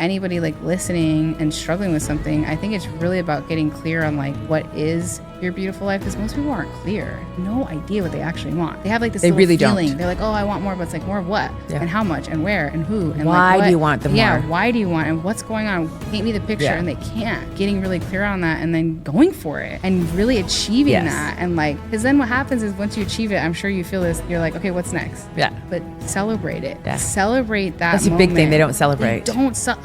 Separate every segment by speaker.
Speaker 1: anybody like listening and struggling with something, I think it's really about getting clear on like what is your beautiful life, because most people aren't clear, no idea what they actually want. They have like this little
Speaker 2: really
Speaker 1: feeling.
Speaker 2: don't.
Speaker 1: They're like, oh, I want more, but it's like more of what?
Speaker 2: Yeah.
Speaker 1: And how much and where and who and
Speaker 2: why
Speaker 1: like what?
Speaker 2: do you want the more?
Speaker 1: Yeah, why do you want and what's going on? Paint me the picture.
Speaker 2: Yeah.
Speaker 1: And they can't. Getting really clear on that and then going for it and really achieving that. And like, because then what happens is once you achieve it, I'm sure you feel this, you're like, okay, what's next?
Speaker 2: Yeah.
Speaker 1: But celebrate it.
Speaker 2: Yeah.
Speaker 1: Celebrate that.
Speaker 2: That's a big thing they don't celebrate.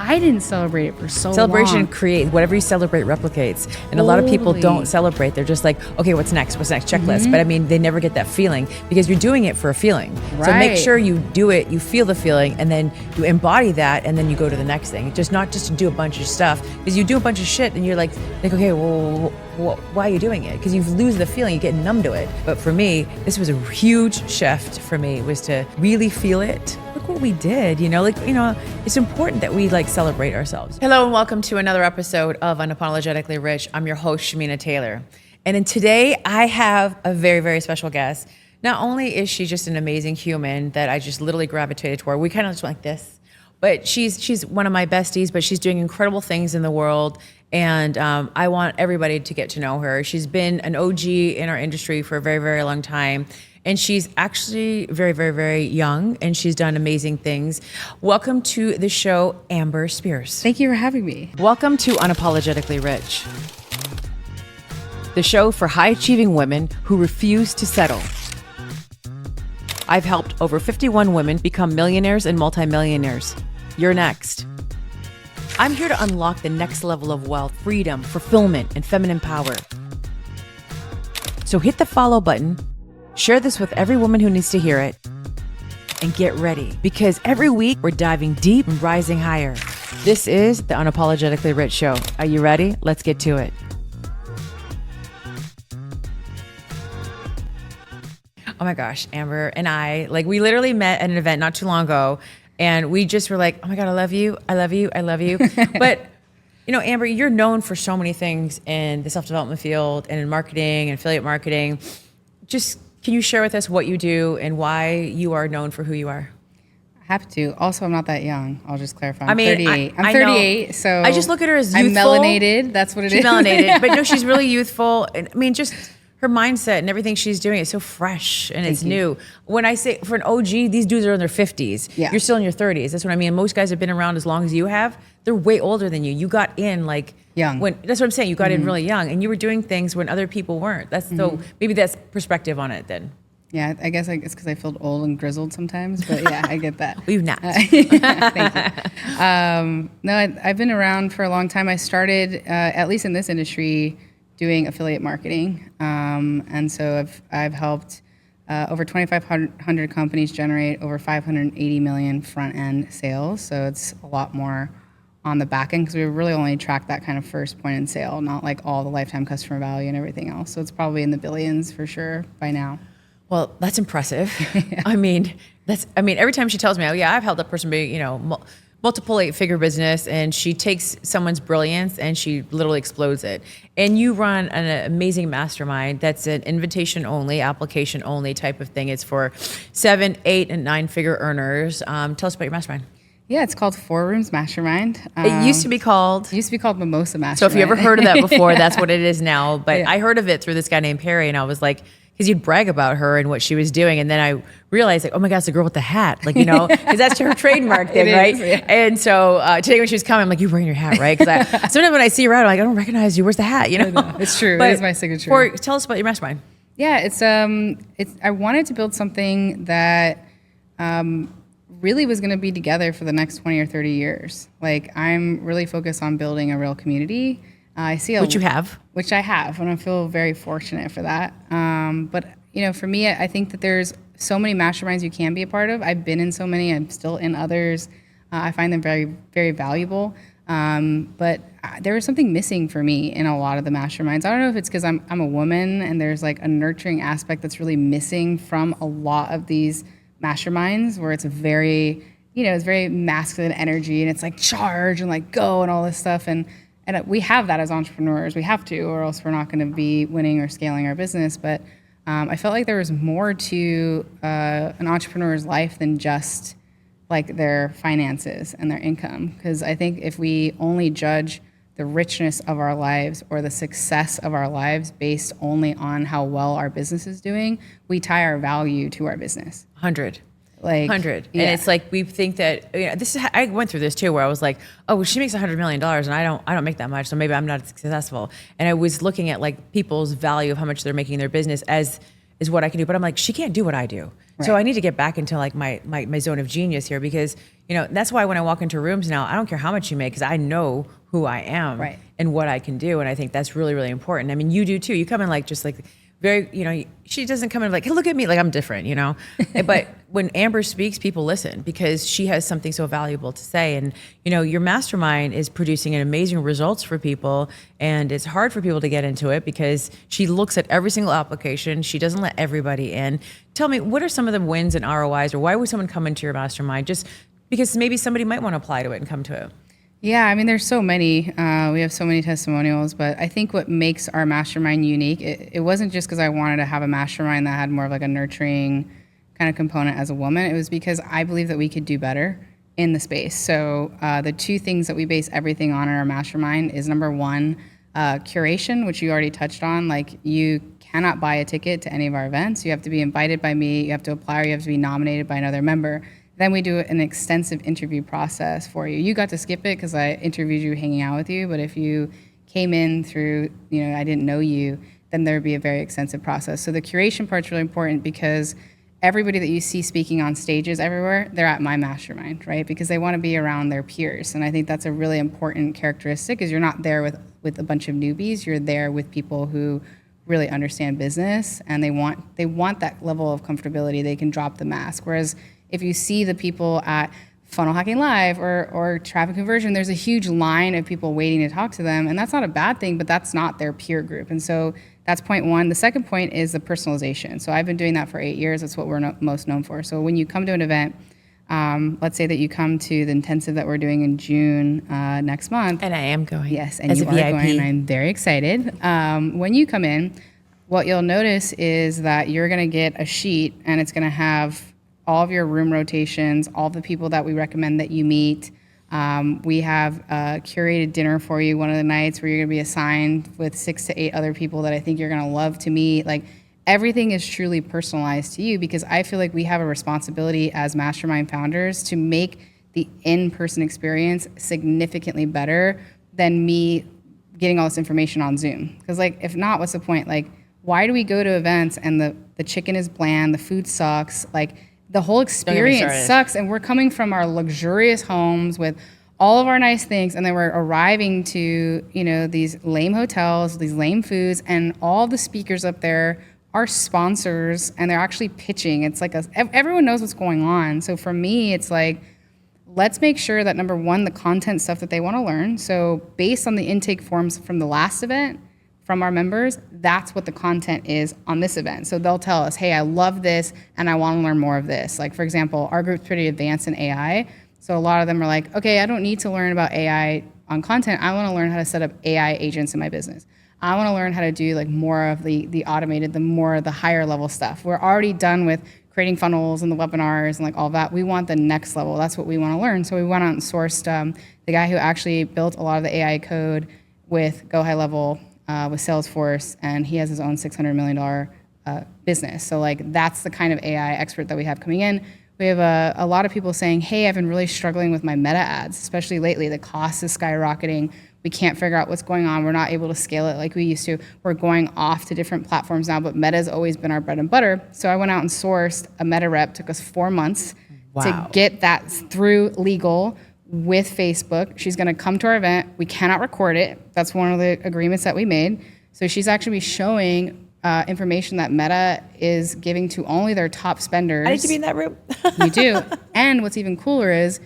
Speaker 1: I didn't celebrate it for so
Speaker 2: Celebration
Speaker 1: long.
Speaker 2: creates, whatever you celebrate replicates. And a lot of people don't celebrate. They're just like, okay, what's next? What's next? Checklist. But I mean, they never get that feeling because you're doing it for a feeling. So make sure you do it, you feel the feeling, and then you embody that, and then you go to the next thing. Just not just to do a bunch of stuff, because you do a bunch of shit and you're like, okay, well, why are you doing it? Because you lose the feeling, you get numb to it. But for me, this was a huge shift for me, was to really feel it. Look what we did, it's important that we like celebrate ourselves. Hello and welcome to another episode of Unapologetically Rich. I'm your host, Shamina Taylor. And today I have a very, very special guest. Not only is she just an amazing human that I just literally gravitated toward, we kind of just went like this, but she's one of my besties, but she's doing incredible things in the world. And I want everybody to get to know her. She's been an OG in our industry for a very, very long time. And she's actually very, very, very young, and she's done amazing things. Welcome to the show, Amber Spears.
Speaker 1: Thank you for having me.
Speaker 2: Welcome to Unapologetically Rich, the show for high-achieving women who refuse to settle. I've helped over 51 women become millionaires and multimillionaires. You're next. I'm here to unlock the next level of wealth, freedom, fulfillment, and feminine power. So hit the follow button, share this with every woman who needs to hear it, and get ready, because every week we're diving deep and rising higher. This is the Unapologetically Rich Show. Are you ready? Let's get to it. Oh my gosh, Amber and I, we literally met at an event not too long ago, and we just were like, oh my God, I love you, I love you, I love you. But, Amber, you're known for so many things in the self-development field and in marketing and affiliate marketing. Just, can you share with us what you do and why you are known for who you are?
Speaker 1: I have to. Also, I'm not that young. I'll just clarify. I'm 38. I'm 38, so
Speaker 2: I just look at her as youthful.
Speaker 1: I'm melanated. That's what it is.
Speaker 2: She's melanated, but no, she's really youthful. And I mean, just her mindset and everything she's doing is so fresh and it's new. When I say for an OG, these dudes are in their 50s.
Speaker 1: Yeah.
Speaker 2: You're still in your 30s. That's what I mean. Most guys have been around as long as you have. They're way older than you. You got in
Speaker 1: young.
Speaker 2: That's what I'm saying. You got in really young, and you were doing things when other people weren't. So maybe that's perspective on it then.
Speaker 1: Yeah, I guess it's because I feel old and grizzled sometimes, but yeah, I get that.
Speaker 2: Well, you've not.
Speaker 1: Thank you. No, I've been around for a long time. I started, at least in this industry, doing affiliate marketing. And so I've helped over 2,500 companies generate over 580 million front-end sales. So it's a lot more on the back end, because we really only track that kind of first point in sale, not like all the lifetime customer value and everything else. So it's probably in the billions for sure by now.
Speaker 2: Well, that's impressive. Yeah. I mean, every time she tells me, oh yeah, I've helped a person be, multiple 8-figure business, and she takes someone's brilliance and she literally explodes it. And you run an amazing mastermind that's an invitation only, application only type of thing. It's for 7, 8, and 9-figure earners. Tell us about your mastermind.
Speaker 1: Yeah, it's called 4 Rooms Mastermind.
Speaker 2: It used to be called
Speaker 1: Mimosa Mastermind.
Speaker 2: So if you ever heard of that before, that's what it is now. But I heard of it through this guy named Perry, and I was like, because you'd brag about her and what she was doing. And then I realized, oh my God, it's the girl with the hat. Because that's her trademark thing, right? Yeah. And so today when she was coming, I'm like, you're wearing your hat, right? Because sometimes when I see her out, I'm like, I don't recognize you. Where's the hat?
Speaker 1: It's true. It is my signature.
Speaker 2: Tell us about your mastermind.
Speaker 1: Yeah, it's I wanted to build something that really was going to be together for the next 20 or 30 years. I'm really focused on building a real community. I see
Speaker 2: which I
Speaker 1: have, and I feel very fortunate for that. But for me, I think that there's so many masterminds you can be a part of. I've been in so many. I'm still in others. I find them very, very valuable. But there was something missing for me in a lot of the masterminds. I don't know if it's because I'm a woman, and there's a nurturing aspect that's really missing from a lot of these masterminds, where it's very masculine energy, and it's charge and go and all this stuff. And we have that as entrepreneurs. We have to, or else we're not going to be winning or scaling our business. But I felt like there was more to an entrepreneur's life than just like their finances and their income. Because I think if we only judge the richness of our lives or the success of our lives based only on how well our business is doing, we tie our value to our business.
Speaker 2: 100.
Speaker 1: Like
Speaker 2: 100.
Speaker 1: yeah.
Speaker 2: And it's like we think that, you know, this is, I went through this too, where I was like, oh, well, she makes $100 million and I don't make that much, so maybe I'm not successful. And I was looking at like people's value of how much they're making in their business as is what I can do, but I'm like, she can't do what I do. Right. So I need to get back into like my zone of genius here, because, you know, that's why when I walk into rooms now, I don't care how much you make, because I know who I am
Speaker 1: right.
Speaker 2: and what I can do. And I think that's really, really important. I mean, you do too. You come in like just like very, you know, she doesn't come in like, hey, look at me, like I'm different, you know. But when Amber speaks, people listen because she has something so valuable to say. And, you know, your mastermind is producing an amazing results for people. And it's hard for people to get into it because she looks at every single application. She doesn't let everybody in. Tell me, what are some of the wins and ROIs, or why would someone come into your mastermind? Just because maybe somebody might want to apply to it and come to it.
Speaker 1: Yeah, I mean, there's so many. We have so many testimonials, but I think what makes our mastermind unique, it wasn't just because I wanted to have a mastermind that had more of like a nurturing kind of component as a woman. It was because I believe that we could do better in the space. So the two things that we base everything on in our mastermind is number one, curation, which you already touched on. Like, you cannot buy a ticket to any of our events. You have to be invited by me. You have to apply, or you have to be nominated by another member. Then we do an extensive interview process for you. You got to skip it because I interviewed you hanging out with you, but if you came in through, you know, I didn't know you, then there would be a very extensive process. So the curation part's really important because everybody that you see speaking on stages everywhere, they're at my mastermind, right? Because they want to be around their peers. And I think that's a really important characteristic, is you're not there with a bunch of newbies. You're there with people who really understand business, and they want that level of comfortability. They can drop the mask. Whereas if you see the people at Funnel Hacking Live or Traffic Conversion, there's a huge line of people waiting to talk to them, and that's not a bad thing, but that's not their peer group. And so that's point one. The second point is the personalization. So I've been doing that for 8 years. That's what we're most known for. So when you come to an event, let's say that you come to the intensive that we're doing in June next month.
Speaker 2: And I am going.
Speaker 1: Yes, and
Speaker 2: as
Speaker 1: you
Speaker 2: a
Speaker 1: are
Speaker 2: VIP.
Speaker 1: going, and I'm very excited. When you come in, what you'll notice is that you're going to get a sheet, and it's going to have all of your room rotations, all the people that we recommend that you meet. We have a curated dinner for you one of the nights where you're going to be assigned with 6 to 8 other people that I think you're going to love to meet. Like, everything is truly personalized to you, because I feel like we have a responsibility as mastermind founders to make the in-person experience significantly better than me getting all this information on Zoom. Because, like, if not, what's the point? Like, why do we go to events and the chicken is bland, the food sucks, like, the whole experience sucks, and we're coming from our luxurious homes with all of our nice things, and then we're arriving to, you know, these lame hotels, these lame foods, and all the speakers up there are sponsors, and they're actually pitching. It's like everyone knows what's going on. So for me, it's like, let's make sure that, number one, the content stuff that they want to learn. So based on the intake forms from the last event, from our members, that's what the content is on this event. So they'll tell us, hey, I love this and I want to learn more of this. Like, for example, our group's pretty advanced in AI. So a lot of them are like, okay, I don't need to learn about AI on content. I want to learn how to set up AI agents in my business. I want to learn how to do like more of the automated, the higher level stuff. We're already done with creating funnels and the webinars and like all that. We want the next level. That's what we want to learn. So we went out and sourced the guy who actually built a lot of the AI code with Go High Level, with Salesforce, and he has his own $600 million business. So like, that's the kind of AI expert that we have coming in. We have a lot of people saying, hey, I've been really struggling with my meta ads, especially lately. The cost is skyrocketing. We can't figure out what's going on. We're not able to scale it like we used to. We're going off to different platforms now, but Meta's always been our bread and butter. So I went out and sourced a Meta rep. Took us 4 months to get that through legal with Facebook. She's going to come to our event. We cannot record it. That's one of the agreements that we made. So she's actually showing information that Meta is giving to only their top spenders.
Speaker 2: I need to be in that room.
Speaker 1: You do. And what's even cooler is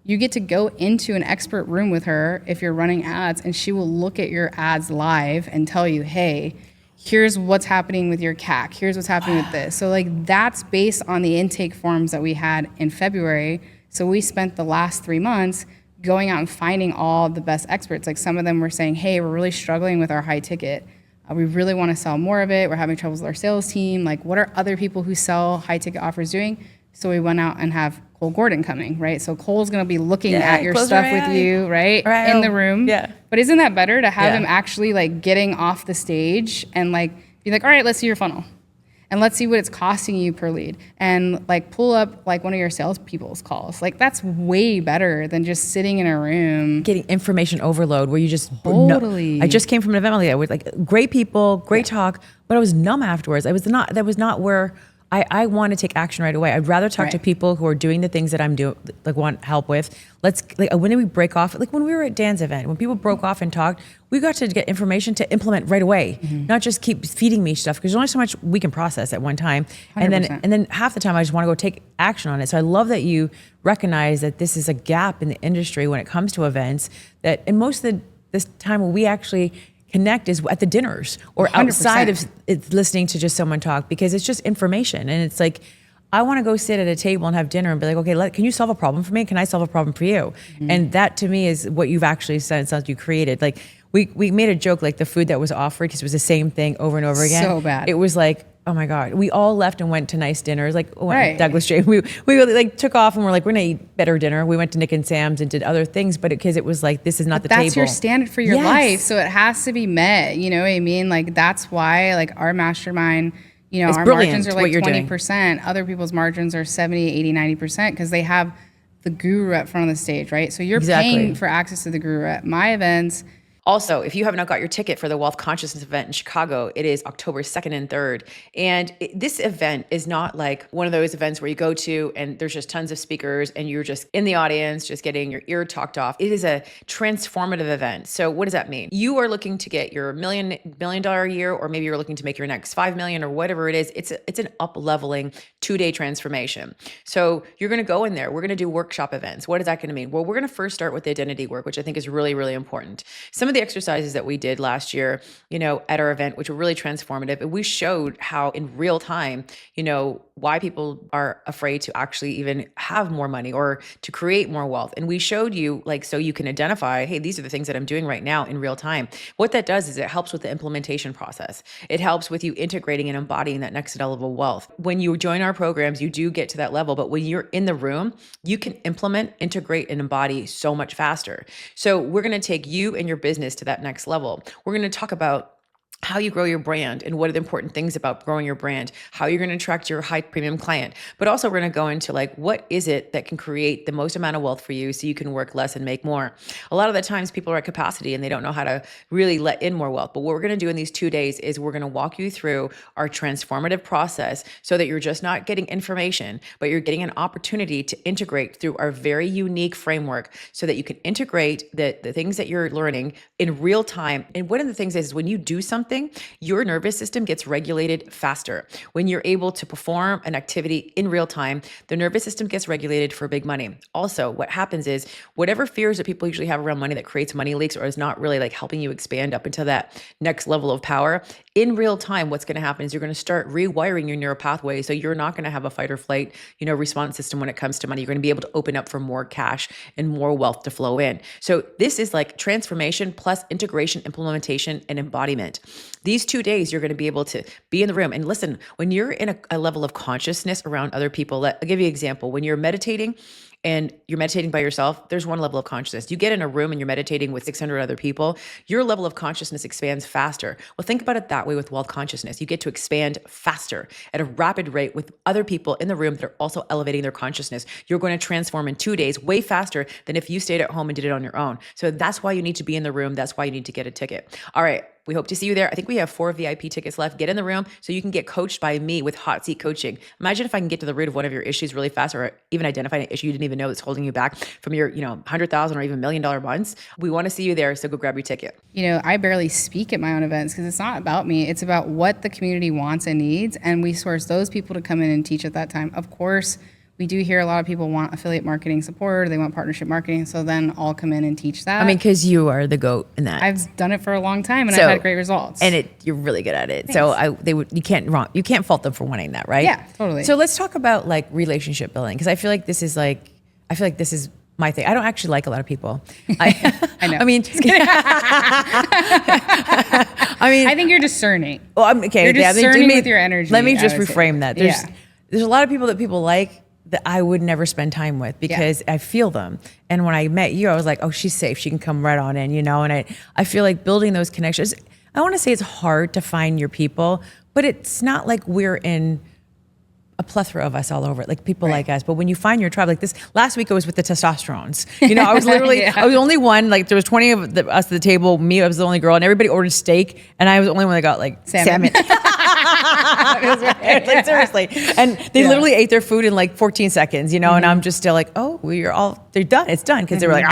Speaker 1: you get to go into an expert room with her if you're running ads, and she will look at your ads live and tell you, hey, here's what's happening with your CAC. Here's what's happening with this. So like, that's based on the intake forms that we had in February. So we spent the last 3 months going out and finding all the best experts. Like, some of them were saying, hey, we're really struggling with our high ticket. We really want to sell more of it. We're having troubles with our sales team. Like, what are other people who sell high ticket offers doing? So we went out and have Cole Gordon coming, right? So Cole's going to be looking at your
Speaker 2: close
Speaker 1: stuff
Speaker 2: our
Speaker 1: with
Speaker 2: eye.
Speaker 1: you, right? In the room.
Speaker 2: Yeah.
Speaker 1: But isn't that better to have
Speaker 2: Yeah.
Speaker 1: him actually like getting off the stage and like be like, all right, let's see your funnel. And let's see what it's costing you per lead. And like pull up like one of your salespeople's calls. Like that's way better than just sitting in a room.
Speaker 2: Getting information overload where you just
Speaker 1: Totally.
Speaker 2: I just came from an event like that with like great people, great talk, but I was numb afterwards. That was not where I want to take action right away. I'd rather talk to people who are doing the things that I'm doing, like want help with. When did we break off? Like when we were at Dan's event, when people broke off and talked, we got to get information to implement right away, not just keep feeding me stuff because there's only so much we can process at one time.
Speaker 1: 100%.
Speaker 2: And then half the time I just want to go take action on it. So I love that you recognize that this is a gap in the industry when it comes to events that, and most of this time when we actually connect is at the dinners or
Speaker 1: 100%.
Speaker 2: outside of listening to just someone talk because it's just information. And it's like, I want to go sit at a table and have dinner and be like, okay, can you solve a problem for me? Can I solve a problem for you? And that to me is what you've actually said. It sounds you created. Like we made a joke, like the food that was offered, because it was the same thing over and over again.
Speaker 1: So bad.
Speaker 2: It was like, oh my God. We all left and went to nice dinners. Like
Speaker 1: Right.
Speaker 2: Douglas J. We really like took off and we're like, we're going to eat better dinner. We went to Nick and Sam's and did other things, but because it was like, this is not the table.
Speaker 1: That's your standard for your
Speaker 2: Yes.
Speaker 1: life. So it has to be met. You know what I mean? Like that's why like our mastermind, you know,
Speaker 2: It's
Speaker 1: our
Speaker 2: brilliant
Speaker 1: margins are
Speaker 2: what
Speaker 1: like
Speaker 2: you're doing.
Speaker 1: 20%. Other people's margins are 70, 80, 90% because they have the guru at front of the stage, right? So you're paying for access to the guru at my events.
Speaker 2: Also, if you have not got your ticket for the Wealth Consciousness event in Chicago, it is October 2nd and 3rd. And this event is not like one of those events where you go to and there's just tons of speakers and you're just in the audience, just getting your ear talked off. It is a transformative event. So what does that mean? You are looking to get your $1 million a year, or maybe you're looking to make your next 5 million or whatever it is. It's an up-leveling 2-day transformation. So you're going to go in there. We're going to do workshop events. What is that going to mean? Well, we're going to first start with the identity work, which I think is really, really important. Some of the exercises that we did last year, you know, at our event, which were really transformative, and we showed how in real time, you know, why people are afraid to actually even have more money or to create more wealth. And we showed you like, so you can identify, hey, these are the things that I'm doing right now in real time. What that does is it helps with the implementation process. It helps with you integrating and embodying that next level of wealth. When you join our programs, you do get to that level, but when you're in the room, you can implement, integrate, and embody so much faster. So we're going to take you and your business to that next level. We're going to talk about how you grow your brand and what are the important things about growing your brand, how you're going to attract your high premium client. But also we're going to go into like, what is it that can create the most amount of wealth for you so you can work less and make more? A lot of the times people are at capacity and they don't know how to really let in more wealth. But what we're going to do in these 2 days is we're going to walk you through our transformative process so that you're just not getting information, but you're getting an opportunity to integrate through our very unique framework so that you can integrate the things that you're learning in real time. And one of the things is when you do something, your nervous system gets regulated faster. When you're able to perform an activity in real time, the nervous system gets regulated for big money. Also, what happens is whatever fears that people usually have around money that creates money leaks or is not really like helping you expand up into that next level of power, in real time, what's going to happen is you're going to start rewiring your neural pathway. So you're not going to have a fight or flight, you know, response system when it comes to money. You're going to be able to open up for more cash and more wealth to flow in. So this is like transformation plus integration, implementation, and embodiment. These 2 days, you're going to be able to be in the room. And listen, when you're in a level of consciousness around other people, I'll give you an example. When you're meditating and you're meditating by yourself, there's one level of consciousness. You get in a room and you're meditating with 600 other people, your level of consciousness expands faster. Well, think about it that way with wealth consciousness. You get to expand faster at a rapid rate with other people in the room that are also elevating their consciousness. You're going to transform in 2 days way faster than if you stayed at home and did it on your own. So that's why you need to be in the room. That's why you need to get a ticket. All right. We hope to see you there. I think we have 4 VIP tickets left. Get in the room so you can get coached by me with hot seat coaching. Imagine if I can get to the root of one of your issues really fast, or even identify an issue you didn't even know that's holding you back from your, you know, $100,000 or even $1 million months. We want to see you there. So go grab your ticket.
Speaker 1: You know, I barely speak at my own events because it's not about me. It's about what the community wants and needs. And we source those people to come in and teach at that time. Of course, we do hear a lot of people want affiliate marketing support, or they want partnership marketing. So then I'll come in and teach that.
Speaker 2: I mean, because you are the GOAT in that.
Speaker 1: I've done it for a long time and I've had great results.
Speaker 2: And you're really good at it.
Speaker 1: Thanks.
Speaker 2: So you can't fault them for wanting that, right?
Speaker 1: Yeah, totally.
Speaker 2: So let's talk about like relationship building, because I feel like this is my thing. I don't actually like a lot of people.
Speaker 1: I know.
Speaker 2: I mean,
Speaker 1: I think you're discerning.
Speaker 2: Well, okay.
Speaker 1: You're discerning with your energy.
Speaker 2: Let me just reframe that. There's a lot of people that people like that I would never spend time with because I feel them. And when I met you, I was like, oh, she's safe. She can come right on in, you know? And I feel like building those connections, I want to say it's hard to find your people, but it's not like we're in a plethora of us all over it, like people like us. But when you find your tribe, like this last week, I was with the testosterones. You know, I was literally, I was the only one, like there was 20 of us at the table, me, I was the only girl, and everybody ordered steak, and I was the only one that got like salmon. Like seriously. And they literally ate their food in like 14 seconds, you know, and I'm just still like, oh, they're done. It's done. Cause they were like,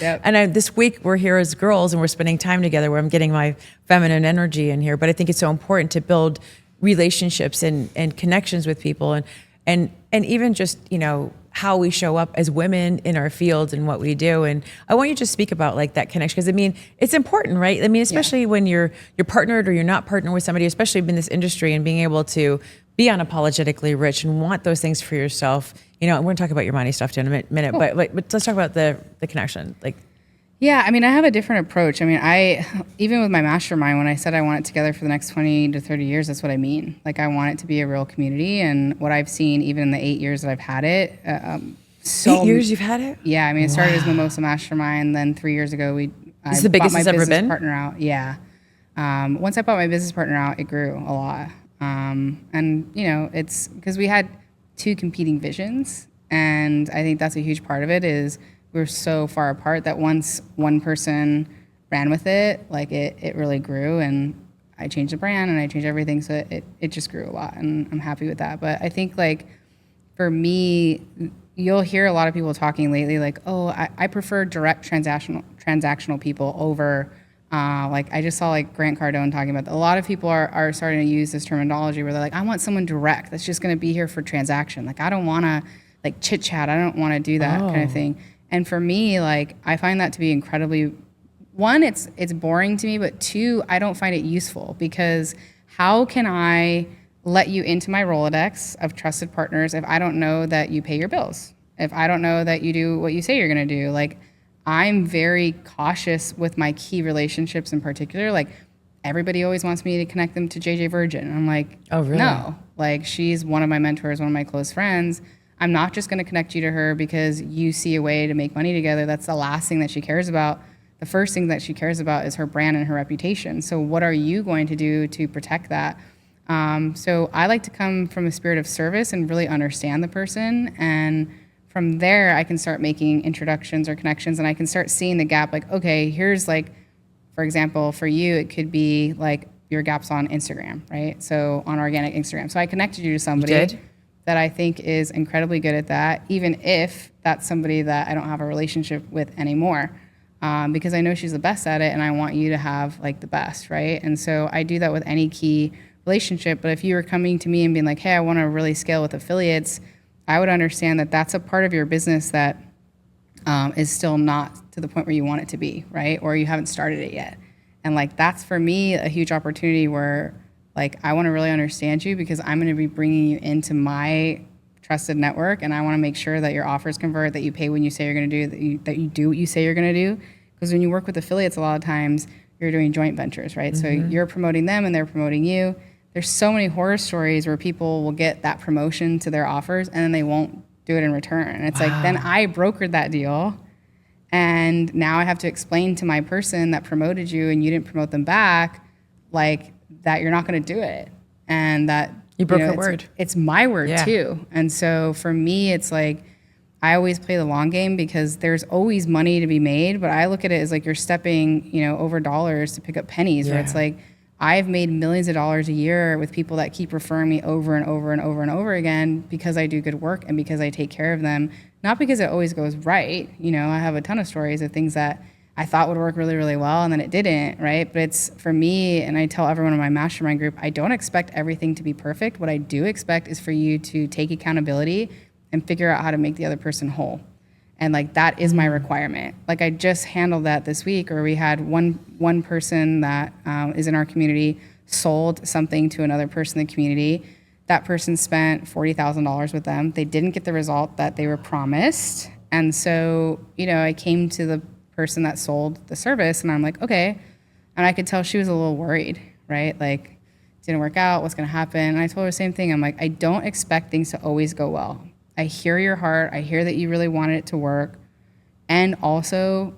Speaker 2: and this week we're here as girls and we're spending time together where I'm getting my feminine energy in here. But I think it's so important to build relationships and connections with people and even just, you know, how we show up as women in our fields and what we do. And I want you to speak about like that connection. Cause I mean, it's important, right? I mean, especially when you're partnered or you're not partnered with somebody, especially in this industry and being able to be unapologetically rich and want those things for yourself, you know, and we're gonna talk about your money stuff too in a minute, cool. but let's talk about the connection. Like,
Speaker 1: yeah, I mean, I have a different approach. I mean, even with my mastermind, when I said I want it together for the next 20 to 30 years, that's what I mean. Like, I want it to be a real community. And what I've seen, even in the 8 years that I've had it,
Speaker 2: 8 years you've had it?
Speaker 1: Yeah, I mean, it started as Mimosa Mastermind. Then 3 years ago,
Speaker 2: This is the biggest it's ever been?
Speaker 1: Partner out. Yeah. Once I bought my business partner out, it grew a lot. And, you know, it's because we had 2 competing visions. And I think that's a huge part of it is we're so far apart that once one person ran with it, like it really grew, and I changed the brand and I changed everything, so it just grew a lot, and I'm happy with that. But I think like for me, you'll hear a lot of people talking lately like, oh, I prefer direct transactional people over like I just saw like Grant Cardone talking about that. A lot of people are starting to use this terminology where they're like, I want someone direct that's just going to be here for transaction. Like I don't want to like chit chat. I don't want to do that kind of thing. And for me, like, I find that to be incredibly, one, it's boring to me, but 2, I don't find it useful because how can I let you into my Rolodex of trusted partners if I don't know that you pay your bills? If I don't know that you do what you say you're going to do? Like, I'm very cautious with my key relationships in particular. Like, everybody always wants me to connect them to JJ Virgin. I'm like,
Speaker 2: oh, really?
Speaker 1: No. Like, she's one of my mentors, one of my close friends. I'm not just going to connect you to her because you see a way to make money together. That's the last thing that she cares about. The first thing that she cares about is her brand and her reputation. So what are you going to do to protect that? So I like to come from a spirit of service and really understand the person. And from there, I can start making introductions or connections, and I can start seeing the gap. Like, okay, here's like, for example, for you, it could be like your gaps on Instagram, right? So on organic Instagram. So I connected you to somebody that I think is incredibly good at that, even if that's somebody that I don't have a relationship with anymore, because I know she's the best at it and I want you to have like the best, right? And so I do that with any key relationship. But if you were coming to me and being like, hey, I want to really scale with affiliates, I would understand that that's a part of your business that is still not to the point where you want it to be, right? Or you haven't started it yet. And like, that's for me a huge opportunity where like, I want to really understand you because I'm going to be bringing you into my trusted network, and I want to make sure that your offers convert, that you pay when you say you're going to do, that you do what you say you're going to do. Because when you work with affiliates, a lot of times you're doing joint ventures, right? So you're promoting them and they're promoting you. There's so many horror stories where people will get that promotion to their offers and then they won't do it in return. And it's like, then I brokered that deal, and now I have to explain to my person that promoted you and you didn't promote them back, like, that you're not going to do it, and that
Speaker 2: you broke your word.
Speaker 1: It's my word too. And so for me, it's like I always play the long game because there's always money to be made. But I look at it as like you're stepping, you know, over dollars to pick up pennies. Where it's like I've made millions of dollars a year with people that keep referring me over and over and over and over again because I do good work and because I take care of them. Not because it always goes right. You know, I have a ton of stories of things that I thought would work really, really well, and then it didn't, right? But it's, for me, and I tell everyone in my mastermind group, I don't expect everything to be perfect. What I do expect is for you to take accountability and figure out how to make the other person whole. And like, that is my requirement. Like, I just handled that this week, where we had one person that is in our community sold something to another person in the community. That person spent $40,000 with them. They didn't get the result that they were promised. And so, you know, I came to the person that sold the service and I'm like, okay. And I could tell she was a little worried, right? Like, it didn't work out, what's gonna happen? And I told her the same thing. I'm like, I don't expect things to always go well. I hear your heart. I hear that you really wanted it to work. And also,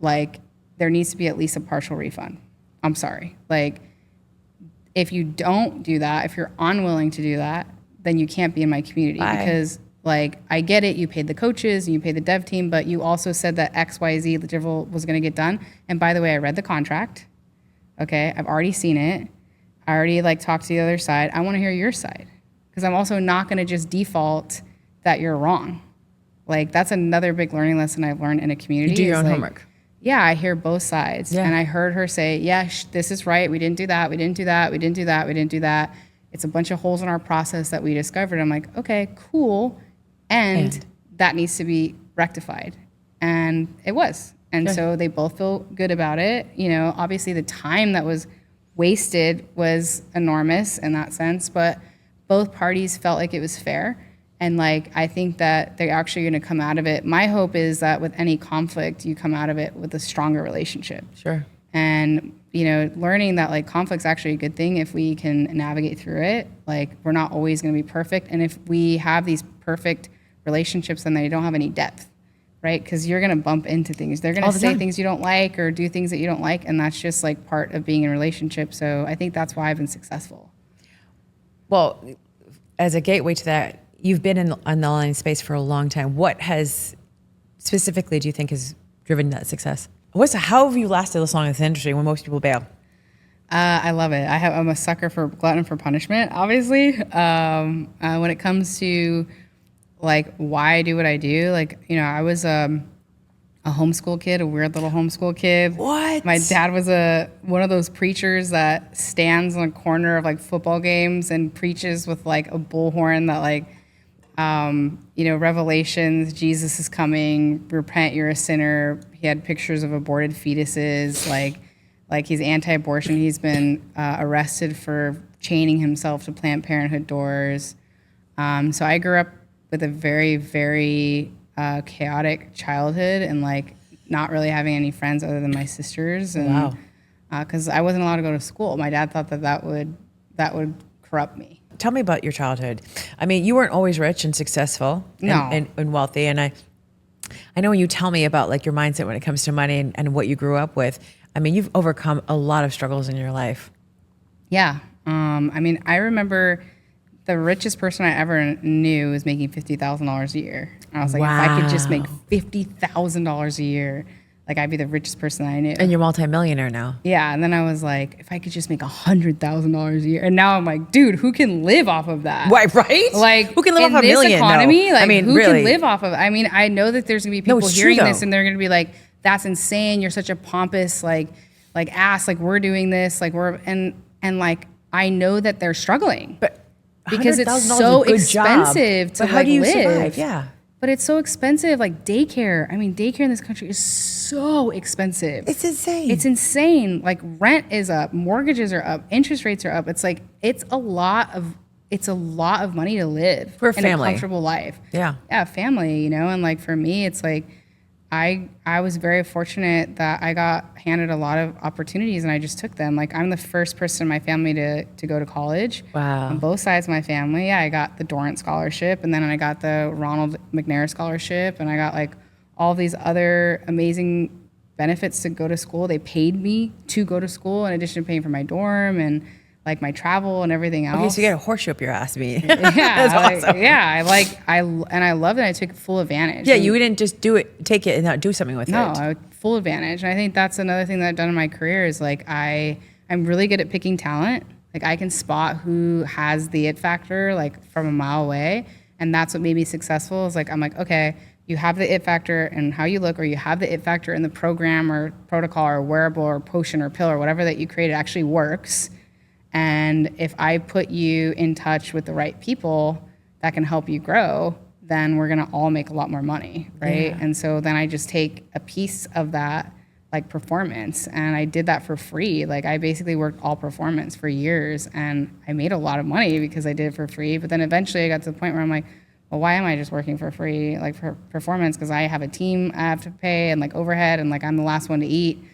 Speaker 1: like, there needs to be at least a partial refund. I'm sorry. Like, if you don't do that, if you're unwilling to do that, then you can't be in my community.
Speaker 2: Bye.
Speaker 1: Because, like, I get it. You paid the coaches and you paid the dev team, but you also said that XYZ deliverable was going to get done. And by the way, I read the contract. Okay, I've already seen it. I already like talked to the other side. I want to hear your side, because I'm also not going to just default that you're wrong. Like, that's another big learning lesson I've learned in a community.
Speaker 2: You do your own
Speaker 1: like,
Speaker 2: homework.
Speaker 1: Yeah, I hear both sides.
Speaker 2: Yeah.
Speaker 1: And I heard her say, yeah, this is right. We didn't do that. We didn't do that. We didn't do that. We didn't do that. It's a bunch of holes in our process that we discovered. I'm like, okay, cool. And that needs to be rectified. And it was. And so they both feel good about it. You know, obviously the time that was wasted was enormous in that sense, but both parties felt like it was fair. And like, I think that they're actually going to come out of it. My hope is that with any conflict, you come out of it with a stronger relationship.
Speaker 2: Sure.
Speaker 1: And, you know, learning that like conflict's actually a good thing if we can navigate through it. Like, we're not always going to be perfect. And if we have these perfect relationships, then they don't have any depth, right? Because you're going to bump into things. They're going to say things you don't like or do things that you don't like. And that's just like part of being in a relationship. So I think that's why I've been successful.
Speaker 2: Well, as a gateway to that, you've been in the online space for a long time. What has specifically do you think has driven that success? How have you lasted this long in this industry when most people bail?
Speaker 1: I love it. I'm a sucker for glutton for punishment, obviously. When it comes to like why I do what I do, like, you know, I was a homeschool kid, a weird little homeschool kid.
Speaker 2: What?
Speaker 1: My dad was one of those preachers that stands on a corner of like football games and preaches with like a bullhorn that like, you know, Revelations, Jesus is coming, repent, you're a sinner. He had pictures of aborted fetuses, like he's anti-abortion. He's been arrested for chaining himself to Planned Parenthood doors. So I grew up with a very, very chaotic childhood and like not really having any friends other than my sisters. And,
Speaker 2: wow.
Speaker 1: Because I wasn't allowed to go to school. My dad thought that would corrupt me.
Speaker 2: Tell me about your childhood. I mean, you weren't always rich and successful and wealthy. And I know when you tell me about like your mindset when it comes to money and what you grew up with, I mean, you've overcome a lot of struggles in your life. Yeah.
Speaker 1: I mean, I remember the richest person I ever knew was making $50,000 a year. And I was like,
Speaker 2: wow.
Speaker 1: If I could just make $50,000 a year, like I'd be the richest person I knew.
Speaker 2: And you're multimillionaire now.
Speaker 1: Yeah. And then I was like, if I could just make $100,000 a year. And now I'm like, dude, who can live off of that?
Speaker 2: Right?
Speaker 1: Like,
Speaker 2: who can live off $1 million?
Speaker 1: Economy,
Speaker 2: no.
Speaker 1: like,
Speaker 2: I mean,
Speaker 1: who
Speaker 2: really.
Speaker 1: can live off of? I mean, I know that there's gonna be people hearing this and they're gonna be like, that's insane. You're such a pompous, like ass. Like we're doing this. Like and like I know that they're struggling,
Speaker 2: but
Speaker 1: because it's so expensive to
Speaker 2: how do you
Speaker 1: live.
Speaker 2: Survive? Yeah.
Speaker 1: But it's so expensive, like daycare. I mean, daycare in this country is so expensive.
Speaker 2: It's insane.
Speaker 1: It's insane. Like rent is up, mortgages are up, interest rates are up. It's like it's a lot of money to live
Speaker 2: for a family,
Speaker 1: in a comfortable life.
Speaker 2: Yeah,
Speaker 1: family. You know, and like for me, it's like I was very fortunate that I got handed a lot of opportunities and I just took them. Like I'm the first person in my family to go to college.
Speaker 2: Wow.
Speaker 1: On both sides of my family. Yeah, I got the Dorrance Scholarship and then I got the Ronald McNair Scholarship and I got like all these other amazing benefits to go to school. They paid me to go to school in addition to paying for my dorm and like my travel and everything else.
Speaker 2: Okay, so you got a horseshoe up your ass, me.
Speaker 1: Yeah,
Speaker 2: that's awesome.
Speaker 1: I love that I took full advantage.
Speaker 2: Yeah, you didn't just take it and not do something with it.
Speaker 1: No, I full advantage. And I think that's another thing that I've done in my career is like I'm really good at picking talent. Like I can spot who has the it factor like from a mile away, and that's what made me successful. Is like I'm like, okay, you have the it factor in how you look, or you have the it factor in the program or protocol or wearable or potion or pill or whatever that you created actually works. And if I put you in touch with the right people that can help you grow, then we're gonna all make a lot more money, right? Yeah. And so then I just take a piece of that like performance and I did that for free. Like I basically worked all performance for years and I made a lot of money because I did it for free. But then eventually I got to the point where I'm like, well, why am I just working for free, like for performance? Because I have a team I have to pay and like overhead and like I'm the last one to eat.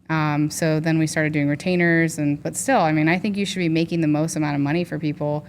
Speaker 1: So then we started doing retainers but still, I mean, I think you should be making the most amount of money for people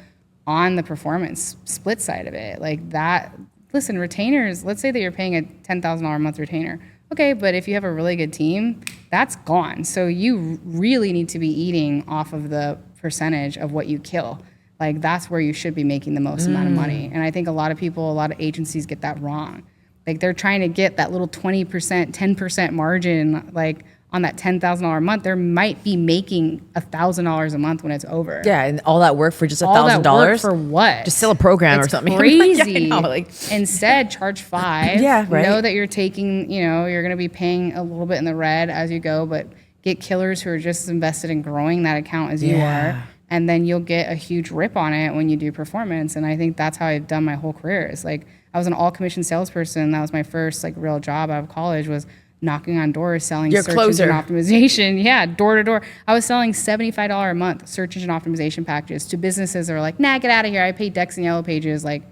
Speaker 1: on the performance split side of it. Like that, listen, retainers, let's say that you're paying a $10,000 a month retainer. Okay, but if you have a really good team, that's gone. So you really need to be eating off of the percentage of what you kill. Like that's where you should be making the most amount of money. And I think a lot of people, a lot of agencies get that wrong. Like they're trying to get that little 20%, 10% margin, like on that $10,000 a month. They might be making $1,000 a month when it's over.
Speaker 2: Yeah, and all that work for just $1,000.
Speaker 1: All that work for what?
Speaker 2: Just sell a program or something.
Speaker 1: Crazy.
Speaker 2: Yeah, I know, like,
Speaker 1: instead, charge $5.
Speaker 2: Yeah, right.
Speaker 1: Know that you're taking, you're going to be paying a little bit in the red as you go, but get killers who are just as invested in growing that account as you are. And then you'll get a huge rip on it when you do performance. And I think that's how I've done my whole career. It's like I was an all commission salesperson. That was my first like real job out of college, was knocking on doors, selling search engine optimization. Yeah, door to door. I was selling $75 a month search engine optimization packages to businesses that are like, nah, get out of here. I pay Dex and Yellow Pages like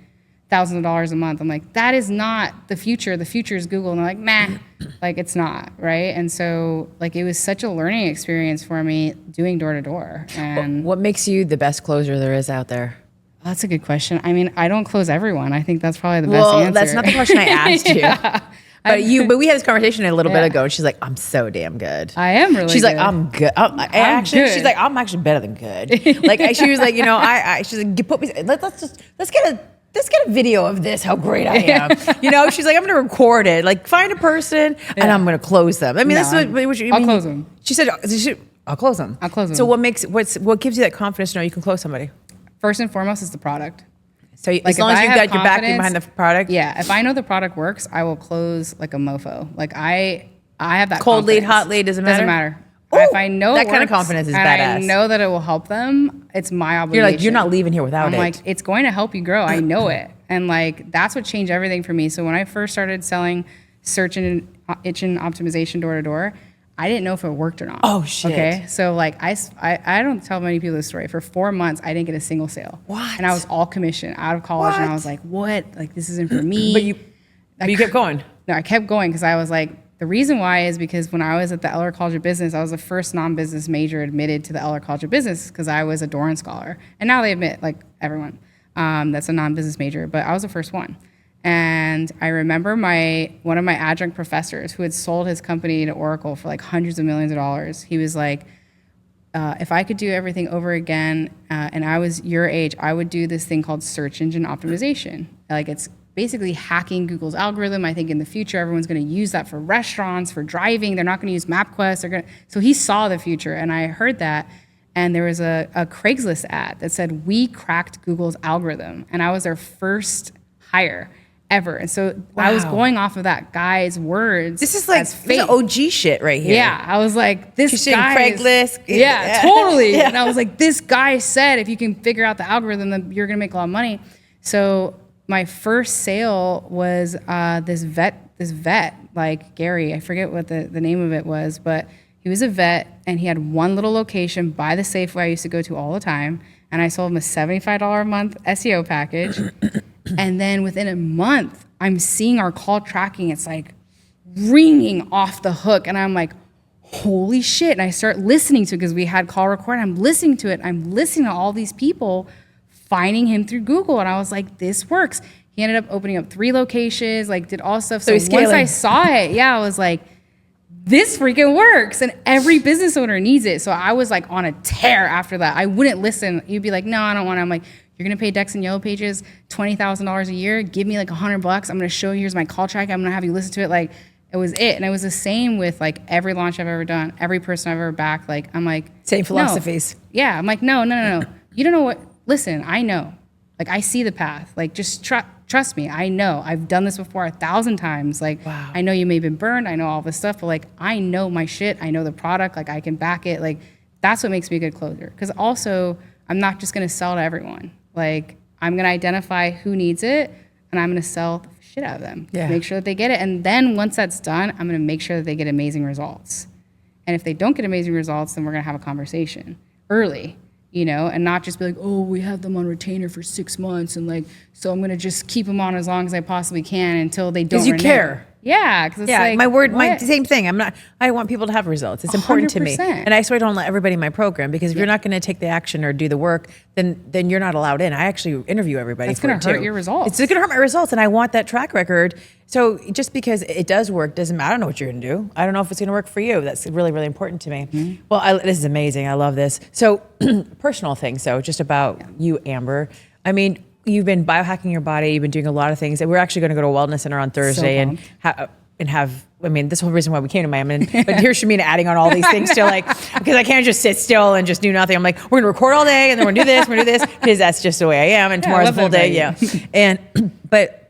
Speaker 1: thousands of dollars a month. I'm like, that is not the future. The future is Google. And they're like, meh, like it's not, right? And so like it was such a learning experience for me doing door to door. And
Speaker 2: what makes you the best closer there is out there?
Speaker 1: That's a good question. I mean, I don't close everyone. I think that's probably the best answer.
Speaker 2: Well, that's not the question I asked you. But we had this conversation a little bit ago, and she's like, "I'm so damn good."
Speaker 1: I am really.
Speaker 2: She's
Speaker 1: good.
Speaker 2: like, "I'm good." Actually, she's like, "I'm actually better than good." Like she was like, she's like, "Put me. Let's get a video of this. How great I am." She's like, "I'm gonna record it. Like, find a person, and I'm gonna close them." I mean, that's what you mean.
Speaker 1: I'll close them.
Speaker 2: She said, "I'll close them."
Speaker 1: I'll close them.
Speaker 2: So what gives you that confidence to know you can close somebody?
Speaker 1: First and foremost is the product.
Speaker 2: So as long as you got your backing behind the product?
Speaker 1: Yeah, if I know the product works, I will close like a mofo. Like I have that
Speaker 2: cold
Speaker 1: confidence.
Speaker 2: lead, hot lead, doesn't matter?
Speaker 1: Doesn't matter.
Speaker 2: Ooh,
Speaker 1: if I know
Speaker 2: that
Speaker 1: it
Speaker 2: kind of
Speaker 1: works
Speaker 2: confidence is
Speaker 1: and
Speaker 2: badass.
Speaker 1: I know that it will help them, it's my obligation.
Speaker 2: You're like, you're not leaving here without it.
Speaker 1: I'm like, it's going to help you grow. I know it. And like, that's what changed everything for me. So when I first started selling search engine optimization door to door, I didn't know if it worked or not.
Speaker 2: Oh, shit.
Speaker 1: Okay. So like I don't tell many people this story. For 4 months, I didn't get a single sale.
Speaker 2: What?
Speaker 1: And I was all commission out of college. And I was like, what? Like, this isn't for me.
Speaker 2: But you kept going.
Speaker 1: No, I kept going because I was like, the reason why is because when I was at the Eller College of Business, I was the first non-business major admitted to the Eller College of Business because I was a Doran scholar. And now they admit, like, everyone that's a non-business major, but I was the first one. And I remember one of my adjunct professors who had sold his company to Oracle for like hundreds of millions of dollars. He was like, if I could do everything over again and I was your age, I would do this thing called search engine optimization. Like it's basically hacking Google's algorithm. I think in the future, everyone's going to use that for restaurants, for driving. They're not going to use MapQuest. So he saw the future, and I heard that. And there was a Craigslist ad that said, "We cracked Google's algorithm," and I was their first hire ever. And so I was going off of that guy's words.
Speaker 2: This is like OG shit right here.
Speaker 1: Yeah, I was like, this guy.
Speaker 2: Craigslist.
Speaker 1: Yeah, totally. Yeah. And I was like, this guy said, if you can figure out the algorithm, then you're going to make a lot of money. So my first sale was this vet, like Gary, I forget what the name of it was, but he was a vet and he had one little location by the Safeway I used to go to all the time. And I sold him a $75 a month SEO package. And then within a month, I'm seeing our call tracking. It's like ringing off the hook. And I'm like, holy shit. And I start listening to it because we had call record. I'm listening to it. I'm listening to all these people finding him through Google. And I was like, this works. He ended up opening up 3 locations, like did all stuff. So once I saw it, I was like, this freaking works. And every business owner needs it. So I was like on a tear after that. I wouldn't listen. You'd be like, no, I don't want to. I'm like, you're going to pay Dex and Yellow Pages $20,000 a year. Give me like $100. I'm going to show you, here's my call track. I'm going to have you listen to it. Like, it was it. And it was the same with like every launch I've ever done, every person I've ever backed. Like, I'm like,
Speaker 2: same philosophies.
Speaker 1: No. Yeah. I'm like, no. You don't know what, listen, I know. Like, I see the path. Like, just trust me. I know. I've done this before 1,000 times. Like, wow. I know you may have been burned. I know all this stuff, but like, I know my shit. I know the product. Like, I can back it. Like, that's what makes me a good closer. Because also, I'm not just going to sell to everyone. Like, I'm going to identify who needs it, and I'm going to sell the shit out of them. Yeah. Make sure that they get it. And then once that's done, I'm going to make sure that they get amazing results. And if they don't get amazing results, then we're going to have a conversation early, and not just be like, oh, we have them on retainer for 6 months. And like, so I'm going to just keep them on as long as I possibly can until they don't renew.
Speaker 2: Because you care.
Speaker 1: Yeah, because it's
Speaker 2: Yeah,
Speaker 1: like,
Speaker 2: my
Speaker 1: what?
Speaker 2: same thing. I want people to have results. It's important to me.
Speaker 1: 100%.
Speaker 2: And I swear I don't let everybody in my program, because if you're not going to take the action or do the work, then you're not allowed in. I actually interview everybody.
Speaker 1: That's
Speaker 2: for
Speaker 1: going
Speaker 2: it
Speaker 1: to hurt
Speaker 2: too.
Speaker 1: your results.
Speaker 2: It's going to hurt my results, and I want that track record. So just because it does work doesn't matter. I don't know what you're going to do. I don't know if it's going to work for you. That's really, really important to me.
Speaker 1: Mm-hmm.
Speaker 2: Well, this is amazing. I love this. So personal things, so just about you, Amber. I mean, you've been biohacking your body. You've been doing a lot of things. And we're actually going to go to a wellness center on Thursday and have, I mean, this whole reason why we came to Miami. But here's Shamina adding on all these things to, like, because I can't just sit still and just do nothing. I'm like, we're gonna record all day, and then we're gonna do this, because that's just the way I am. And tomorrow's a full day. Yeah. And but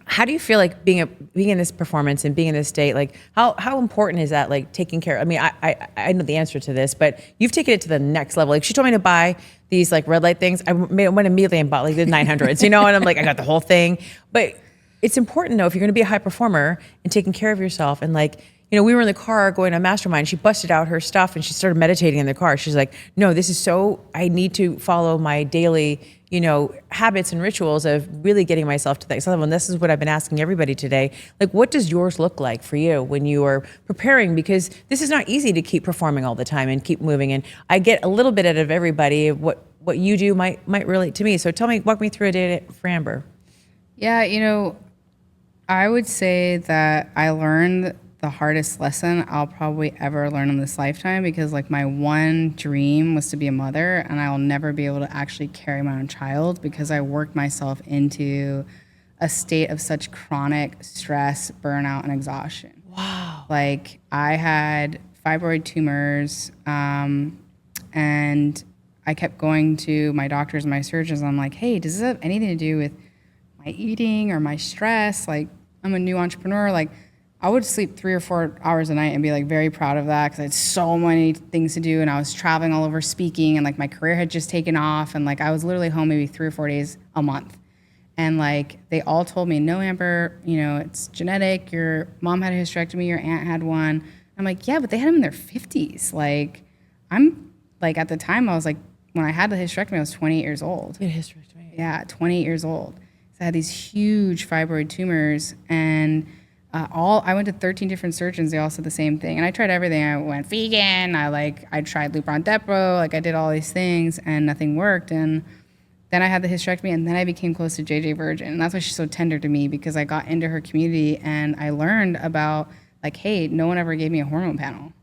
Speaker 2: how do you feel like being in this performance and being in this state? Like, how important is that? Like, taking care. I mean, I know the answer to this, but you've taken it to the next level. Like, she told me to buy these like red light things. I went immediately and bought like the 900s, and I'm like, I got the whole thing. But it's important though, if you're going to be a high performer and taking care of yourself, and like, we were in the car going to a mastermind. She busted out her stuff and she started meditating in the car. She's like, no, this is I need to follow my daily, habits and rituals of really getting myself to that next level. And this is what I've been asking everybody today. Like, what does yours look like for you when you are preparing? Because this is not easy to keep performing all the time and keep moving. And I get a little bit out of everybody. What you do might relate to me. So walk me through a day for Amber.
Speaker 1: Yeah, I would say that I learned the hardest lesson I'll probably ever learn in this lifetime, because like my one dream was to be a mother, and I'll never be able to actually carry my own child because I worked myself into a state of such chronic stress, burnout, and exhaustion.
Speaker 2: Wow.
Speaker 1: Like, I had fibroid tumors, and I kept going to my doctors and my surgeons. And I'm like, hey, does this have anything to do with my eating or my stress? Like, I'm a new entrepreneur. Like, I would sleep 3 or 4 hours a night and be like very proud of that, because I had so many things to do, and I was traveling all over speaking, and like my career had just taken off, and like I was literally home maybe 3 or 4 days a month. And like they all told me, no, Amber, it's genetic. Your mom had a hysterectomy, your aunt had one. I'm like, yeah, but they had them in their 50s. Like, I'm like, at the time I was like, when I had the hysterectomy, I was 28 years old.
Speaker 2: You had a hysterectomy.
Speaker 1: Yeah, 28 years old. So I had these huge fibroid tumors, and I went to 13 different surgeons. They all said the same thing. And I tried everything. I went vegan. I tried Lupron Depot. Like, I did all these things, and nothing worked. And then I had the hysterectomy, and then I became close to JJ Virgin. And that's why she's so tender to me, because I got into her community and I learned about, like, hey, no one ever gave me a hormone panel.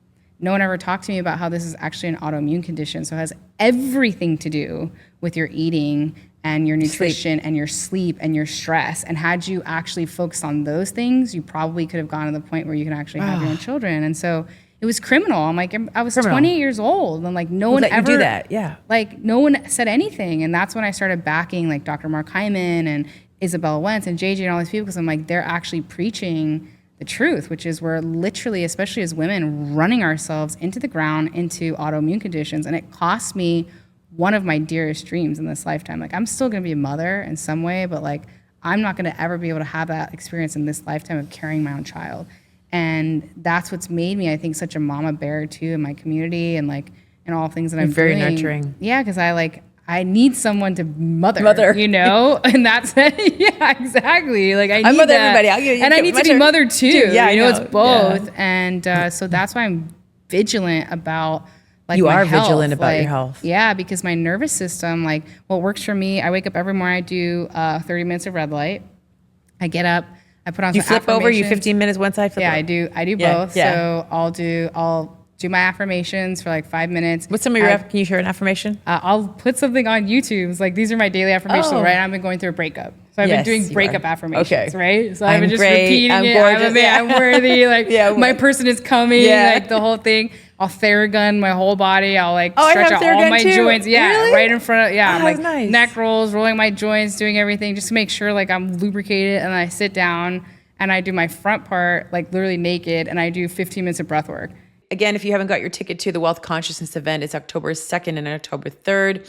Speaker 1: No one ever talked to me about how this is actually an autoimmune condition. So it has everything to do with your eating and your nutrition and your sleep and your stress. And had you actually focused on those things, you probably could have gotten to the point where you can actually have your own children. And so it was criminal. I'm like, I was 28 years old, and like no one ever
Speaker 2: do that. Yeah.
Speaker 1: Like, no one said anything. And that's when I started backing like Dr. Mark Hyman and Isabella Wentz and JJ and all these people, because I'm like, they're actually preaching the truth, which is we're literally, especially as women, running ourselves into the ground into autoimmune conditions. And it cost me one of my dearest dreams in this lifetime. Like, I'm still going to be a mother in some way, but like, I'm not going to ever be able to have that experience in this lifetime of carrying my own child. And that's what's made me, I think, such a mama bear too in my community, and like in all things that I'm
Speaker 2: very
Speaker 1: doing.
Speaker 2: nurturing.
Speaker 1: Yeah, because I need someone to mother. And that's yeah, exactly. Like, I mother
Speaker 2: everybody.
Speaker 1: And I need to be mothered too.
Speaker 2: Yeah,
Speaker 1: it's both.
Speaker 2: Yeah.
Speaker 1: And so that's why I'm vigilant about. Like,
Speaker 2: you are
Speaker 1: health.
Speaker 2: vigilant about your health.
Speaker 1: Yeah, because my nervous system, like, what works for me, I wake up every morning, I do 30 minutes of red light. I get up, I put on
Speaker 2: you
Speaker 1: some
Speaker 2: flip over, you 15 minutes one side, flip over.
Speaker 1: I do both. Yeah. So I'll do my affirmations for like 5 minutes.
Speaker 2: What's some of your, can you share an affirmation?
Speaker 1: I'll put something on YouTube. It's like, these are my daily affirmations, right? I've been going through a breakup. So I've been doing breakup affirmations, right? So I've been just repeating
Speaker 2: I'm
Speaker 1: it.
Speaker 2: Gorgeous.
Speaker 1: I'm worthy. Like, my person is coming. Like, the whole thing. I'll Theragun my whole body. I'll like stretch out all my joints. Yeah, really? Right in front of, I'm like nice. Neck rolls, rolling my joints, doing everything just to make sure like I'm lubricated. And then I sit down and I do my front part like literally naked, and I do 15 minutes of breath work.
Speaker 2: Again, if you haven't got your ticket to the Wealth Consciousness event, it's October 2nd and October 3rd.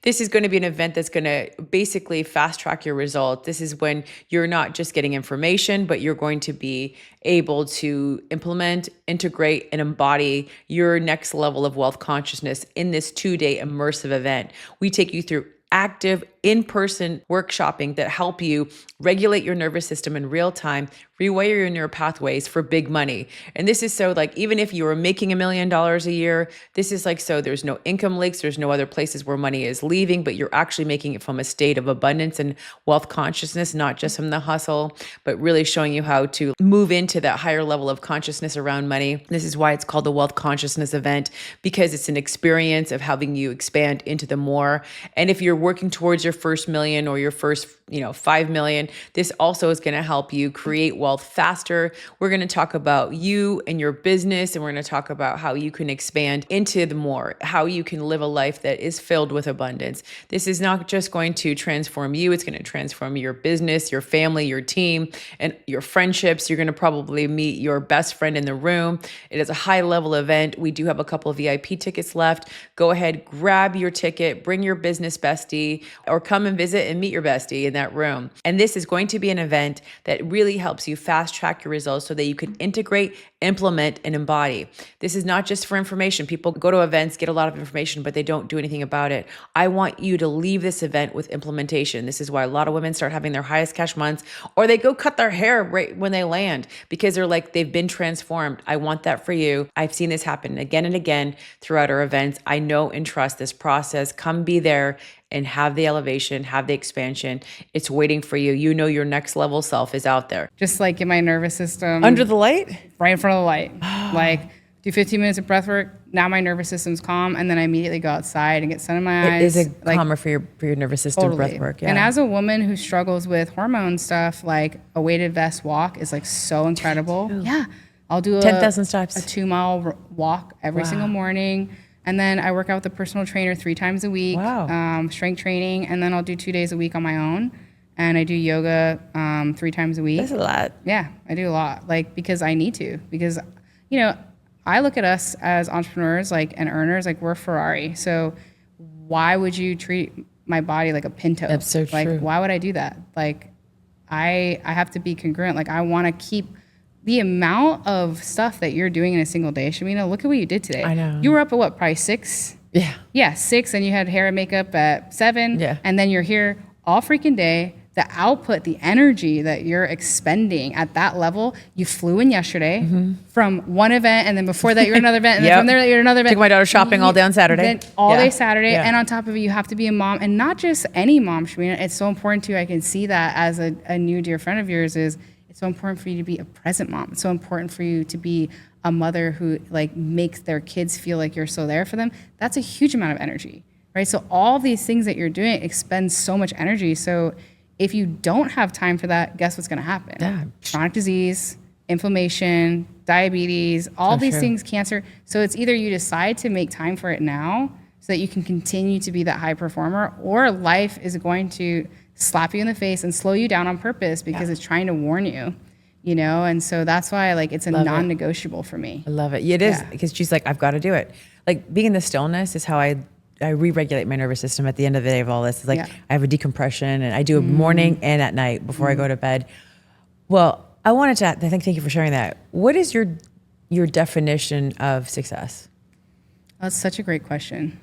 Speaker 2: This is going to be an event that's going to basically fast track your result. This is when you're not just getting information, but you're going to be able to implement, integrate, and embody your next level of wealth consciousness in this 2-day immersive event. We take you through active in-person workshopping that help you regulate your nervous system in real time, rewire your neural pathways for big money. And this is so like, even if you were making $1 million a year, this is like, so there's no income leaks, there's no other places where money is leaving, but you're actually making it from a state of abundance and wealth consciousness, not just from the hustle, but really showing you how to move into that higher level of consciousness around money. This is why it's called the Wealth Consciousness event, because it's an experience of having you expand into the more. And if you're working towards your first million or your first 5 million, this also is going to help you create wealth faster. We're going to talk about you and your business, and we're going to talk about how you can expand into the more, how you can live a life that is filled with abundance. This is not just going to transform you, it's going to transform your business, your family, your team, and your friendships. You're going to probably meet your best friend in the room. It is a high level event. We do have a couple of VIP tickets left. Go ahead, grab your ticket, bring your business bestie, or come and visit and meet your bestie in that room. And this is going to be an event that really helps you fast track your results so that you can integrate, implement, and embody. This is not just for information. People go to events, get a lot of information, but they don't do anything about it. I want you to leave this event with implementation. This is why a lot of women start having their highest cash months, or they go cut their hair right when they land because they're like, they've been transformed. I want that for you. I've seen this happen again and again throughout our events. I know and trust this process. Come be there and have the elevation, have the expansion. It's waiting for you. You know your next level self is out there.
Speaker 1: Just like in my nervous system.
Speaker 2: Under the light?
Speaker 1: Right in front of the light. Like, do 15 minutes of breath work. Now my nervous system's calm, and then I immediately go outside and get sun in my eyes.
Speaker 2: It is a calmer for your nervous system,
Speaker 1: totally.
Speaker 2: breath work. Yeah.
Speaker 1: And as a woman who struggles with hormone stuff, like a weighted vest walk is like so incredible. Yeah. I'll do
Speaker 2: 10,000 steps.
Speaker 1: A 2-mile walk every single morning. And then I work out with a personal trainer 3 times a week, strength training. And then I'll do 2 days a week on my own. And I do yoga 3 times a week.
Speaker 2: That's a lot.
Speaker 1: Yeah, I do a lot. Like, because I need to. Because, I look at us as entrepreneurs, like, and earners, like we're Ferrari. So why would you treat my body like a Pinto?
Speaker 2: That's so true.
Speaker 1: Like, why would I do that? Like, I have to be congruent. Like, I want to keep the amount of stuff that you're doing in a single day. Shamina, look at what you did today.
Speaker 2: I know.
Speaker 1: You were up at what, probably 6?
Speaker 2: Yeah.
Speaker 1: Yeah, 6, and you had hair and makeup at 7.
Speaker 2: Yeah.
Speaker 1: And then you're here all freaking day. The output, the energy that you're expending at that level, you flew in yesterday from one event, and then before that you're another event, and then from there you're another event.
Speaker 2: Took my daughter shopping all day on Saturday.
Speaker 1: Then all day Saturday, and on top of it, you have to be a mom, and not just any mom, Shamina. It's so important too. I can see that as a new dear friend of yours is it's so important for you to be a present mom. It's so important for you to be a mother who like makes their kids feel like you're so there for them. That's a huge amount of energy, right? So all these things that you're doing expend so much energy. So if you don't have time for that, guess what's going to happen?
Speaker 2: Yeah.
Speaker 1: Chronic disease, inflammation, diabetes, all these things, cancer. So it's either you decide to make time for it now so that you can continue to be that high performer, or life is going to slap you in the face and slow you down on purpose because it's trying to warn you, And so that's why like it's a non-negotiable for me.
Speaker 2: I love it. It is, because she's like, I've got to do it. Like being in the stillness is how I re-regulate my nervous system at the end of the day of all this. It's like I have a decompression, and I do it morning and at night before I go to bed. Well, I wanted to thank you for sharing that. What is your definition of success?
Speaker 1: That's such a great question.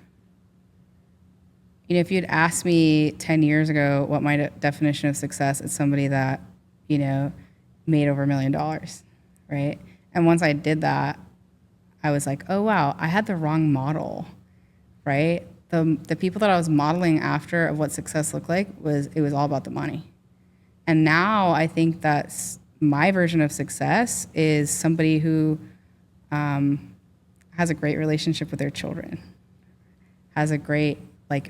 Speaker 1: If you'd asked me 10 years ago what my definition of success is, somebody that, made over $1 million, right? And once I did that, I was like, oh, wow, I had the wrong model, right? The people that I was modeling after of what success looked like was all about the money. And now I think that's my version of success is somebody who has a great relationship with their children, has a great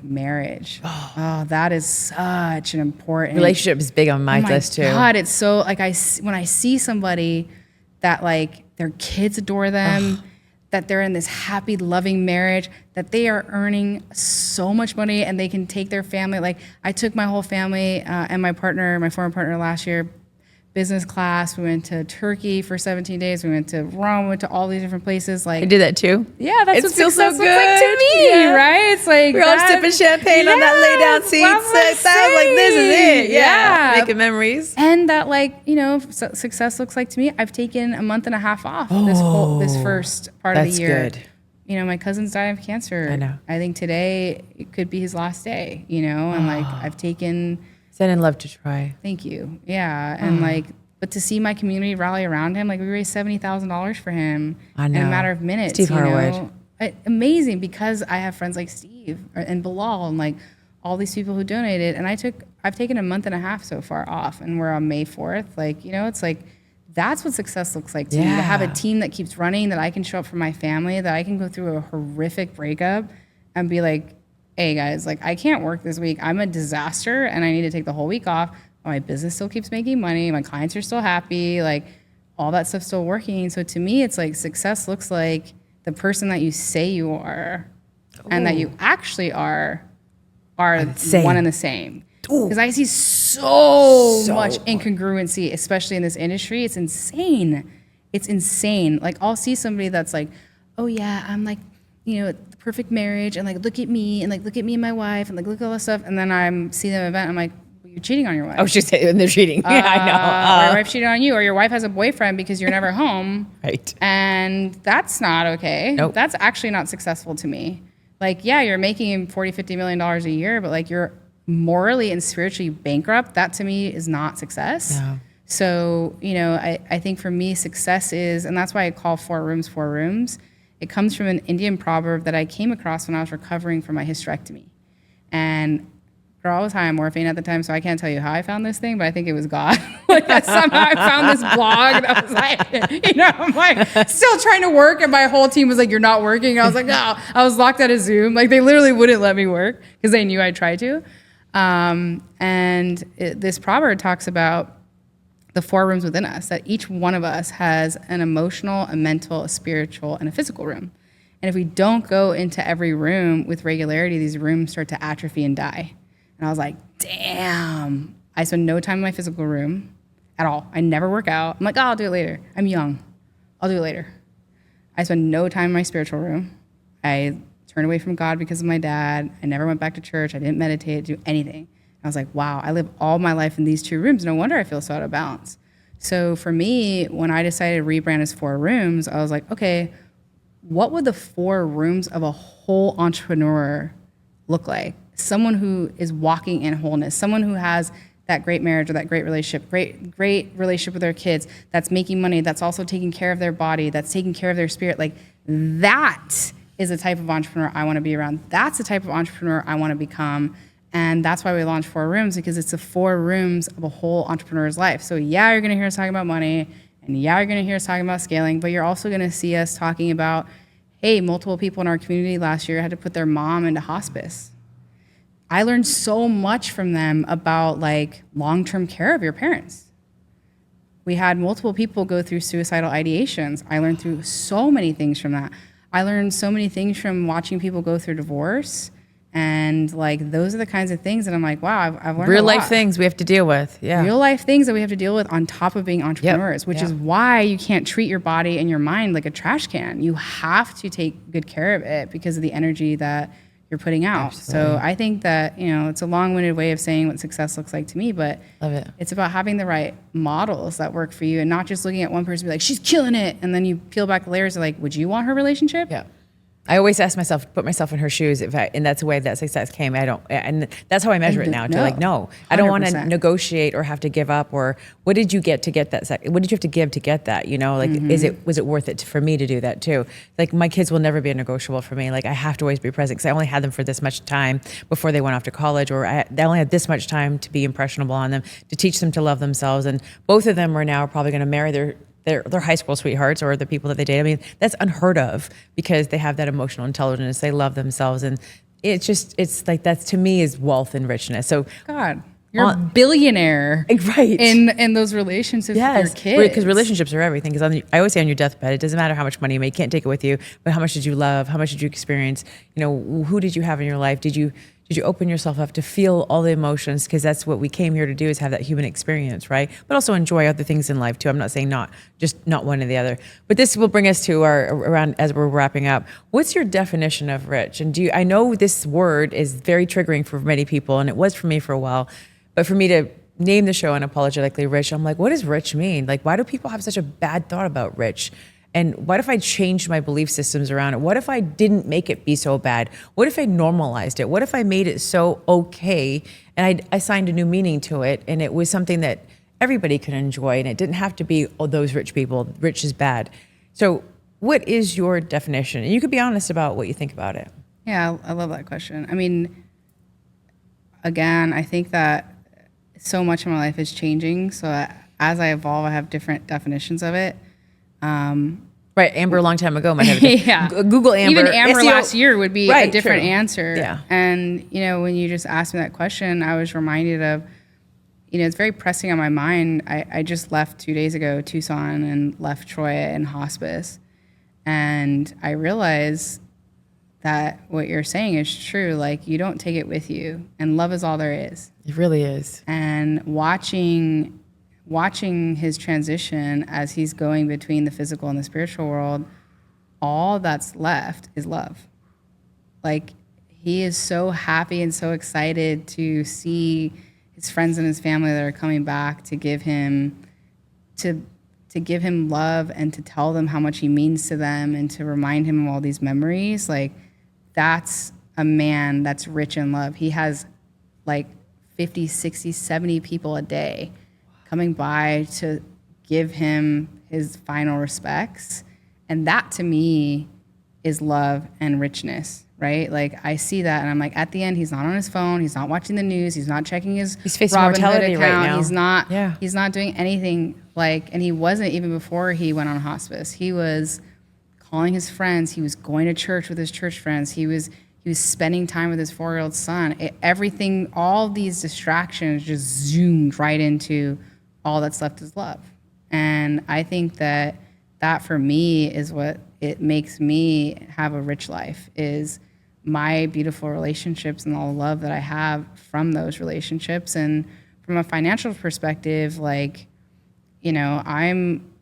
Speaker 1: marriage. Oh, that is such an important
Speaker 2: relationship is big on my list too.
Speaker 1: God, it's so like when I see somebody that like their kids adore them, that they're in this happy, loving marriage, that they are earning so much money and they can take their family. Like I took my whole family and my former partner last year, business class. We went to Turkey for 17 days. We went to Rome, went to all these different places. Like
Speaker 2: I did that too.
Speaker 1: Yeah, that's what
Speaker 2: feels
Speaker 1: success
Speaker 2: so
Speaker 1: looks like to me, right? It's like
Speaker 2: we're all sipping champagne on that lay down seat. Like this is it. Yeah. Making memories.
Speaker 1: And that success looks like to me. I've taken a month and a half off this first part of the year.
Speaker 2: That's good.
Speaker 1: you know, my cousin's dying of cancer.
Speaker 2: I know.
Speaker 1: I think today it could be his last day, you know, and like I've taken.
Speaker 2: Send in love to try.
Speaker 1: Thank you. Yeah. And like, but to see my community rally around him, like we raised $70,000 for him in a matter of minutes.
Speaker 2: Steve Harwood.
Speaker 1: Amazing, because I have friends like Steve and Bilal and like all these people who donated. And I've taken a month and a half so far off, and we're on May 4th. Like, you know, it's like, that's what success looks like to me, to have a team that keeps running, that I can show up for my family, that I can go through a horrific breakup and be like, hey guys, like I can't work this week. I'm a disaster and I need to take the whole week off. My business still keeps making money. My clients are still happy. Like all that stuff's still working. So to me, it's like success looks like the person that you say you are and that you actually are one and the same. Because I see so much incongruency, especially in this industry. It's insane. It's insane. Like I'll see somebody that's like, oh yeah, I'm like, you know, the perfect marriage, and like look at me, and like look at me and my wife, and like look at all this stuff. And then I'm see them event, I'm like, well, you're cheating on your wife.
Speaker 2: Oh, she's saying they're cheating. Yeah, I know.
Speaker 1: Or your wife cheated on you, or your wife has a boyfriend because you're never home.
Speaker 2: Right.
Speaker 1: And that's not okay.
Speaker 2: Nope.
Speaker 1: That's actually not successful to me. Like, yeah, you're making $40-50 million a year, but like you're morally and spiritually bankrupt. That to me is not success.
Speaker 2: No.
Speaker 1: So, you know, I think for me, success is, and that's why I call 4 rooms. It comes from an Indian proverb that I came across when I was recovering from my hysterectomy. And girl, I was high on morphine at the time, so I can't tell you how I found this thing, but I think it was God. Like somehow I found this blog that was like, you know, I'm like still trying to work, and my whole team was like, you're not working. I was like, no. I was locked out of Zoom. Like they literally wouldn't let me work because they knew I'd try to. This proverb talks about the 4 rooms within us, that each one of us has an emotional, a mental, a spiritual, and a physical room. And if we don't go into every room with regularity, these rooms start to atrophy and die. And I was like, damn. I spend no time in my physical room at all. I never work out. I'm like, oh, I'll do it later. I'm young. I'll do it later. I spend no time in my spiritual room. I turned away from God because of my dad. I never went back to church. I didn't meditate, do anything. I was like, wow, I live all my life in these 2 rooms. No wonder I feel so out of balance. So for me, when I decided to rebrand as 4 rooms, I was like, okay, what would the 4 rooms of a whole entrepreneur look like? Someone who is walking in wholeness, someone who has that great marriage or that great relationship, great relationship with their kids, that's making money, that's also taking care of their body, that's taking care of their spirit. Like that is the type of entrepreneur I want to be around. That's the type of entrepreneur I want to become. And that's why we launched 4 rooms, because it's the 4 rooms of a whole entrepreneur's life. So yeah, you're going to hear us talking about money, and yeah, you're going to hear us talking about scaling, but you're also going to see us talking about, hey, multiple people in our community last year had to put their mom into hospice. I learned so much from them about like long-term care of your parents. We had multiple people go through suicidal ideations. I learned through so many things from that. I learned so many things from watching people go through divorce. And like, those are the kinds of things that I'm like, wow, I've learned
Speaker 2: real
Speaker 1: a lot.
Speaker 2: life things we have to deal with. Yeah.
Speaker 1: Real life things that we have to deal with on top of being entrepreneurs, which is why you can't treat your body and your mind like a trash can. You have to take good care of it because of the energy that you're putting out. Absolutely. So I think that, you know, it's a long-winded way of saying what success looks like to me, but
Speaker 2: love it.
Speaker 1: It's about having the right models that work for you, and not just looking at one person and be like, she's killing it. And then you peel back the layers of like, would you want her relationship?
Speaker 2: Yeah. I always ask myself, put myself in her shoes, and that's the way that success came. And that's how I measure it now. I don't want to negotiate or have to give up. Or what did you get to get that? What did you have to give to get that? You know, like, was it worth it for me to do that too? Like, my kids will never be a negotiable for me. Like, I have to always be present because I only had them for this much time before they went off to college, or I only had this much time to be impressionable on them, to teach them to love themselves. And both of them are now probably going to marry their high school sweethearts or the people that they date. I mean, that's unheard of because they have that emotional intelligence. They love themselves. And it's like, that's to me is wealth and richness. So
Speaker 1: God, you're a billionaire,
Speaker 2: right?
Speaker 1: In those relationships with your kids.
Speaker 2: Because relationships are everything. Because I always say on your deathbed, it doesn't matter how much money you make, you can't take it with you, but how much did you love? How much did you experience? You know, who did you have in your life? Did you open yourself up to feel all the emotions? Because that's what we came here to do, is have that human experience, right? But also enjoy other things in life too. I'm not saying not one or the other. But this will bring us to around as we're wrapping up. What's your definition of rich? And I know this word is very triggering for many people, and it was for me for a while. But for me to name the show Unapologetically Rich, I'm like, what does rich mean? Like, why do people have such a bad thought about rich? And what if I changed my belief systems around it? What if I didn't make it be so bad? What if I normalized it? What if I made it so okay and I assigned a new meaning to it, and it was something that everybody could enjoy, and it didn't have to be, oh, those rich people, rich is bad. So what is your definition? And you could be honest about what you think about it.
Speaker 1: Yeah, I love that question. I mean, again, I think that so much of my life is changing. So as I evolve, I have different definitions of it.
Speaker 2: Right, Amber a long time ago might have
Speaker 1: yeah.
Speaker 2: Google Amber.
Speaker 1: Even Amber
Speaker 2: SEO.
Speaker 1: last year would be a different
Speaker 2: true.
Speaker 1: answer.
Speaker 2: Yeah.
Speaker 1: And, when you just asked me that question, I was reminded of, it's very pressing on my mind. I just left 2 days ago, Tucson, and left Troy in hospice. And I realized that what you're saying is true. Like, you don't take it with you, and love is all there is.
Speaker 2: It really is.
Speaker 1: And watching his transition as he's going between the physical and the spiritual world, all that's left is love. Like, he is so happy and so excited to see his friends and his family that are coming back to give him love and to tell them how much he means to them and to remind him of all these memories. Like, that's a man that's rich in love. He has like 50, 60, 70 people a day coming by to give him his final respects. And that to me is love and richness, right? Like, I see that and I'm like, at the end, he's not on his phone. He's not watching the news. He's not checking his
Speaker 2: He's facing
Speaker 1: Robinhood
Speaker 2: mortality
Speaker 1: account.
Speaker 2: right now.
Speaker 1: He's not doing anything and he wasn't even before he went on hospice. He was calling his friends. He was going to church with his church friends. He was spending time with his 4-year-old son. Everything, all these distractions just zoomed right into all that's left is love. And I think that for me is what it makes me have a rich life, is my beautiful relationships and all the love that I have from those relationships. And from a financial perspective, like, I'm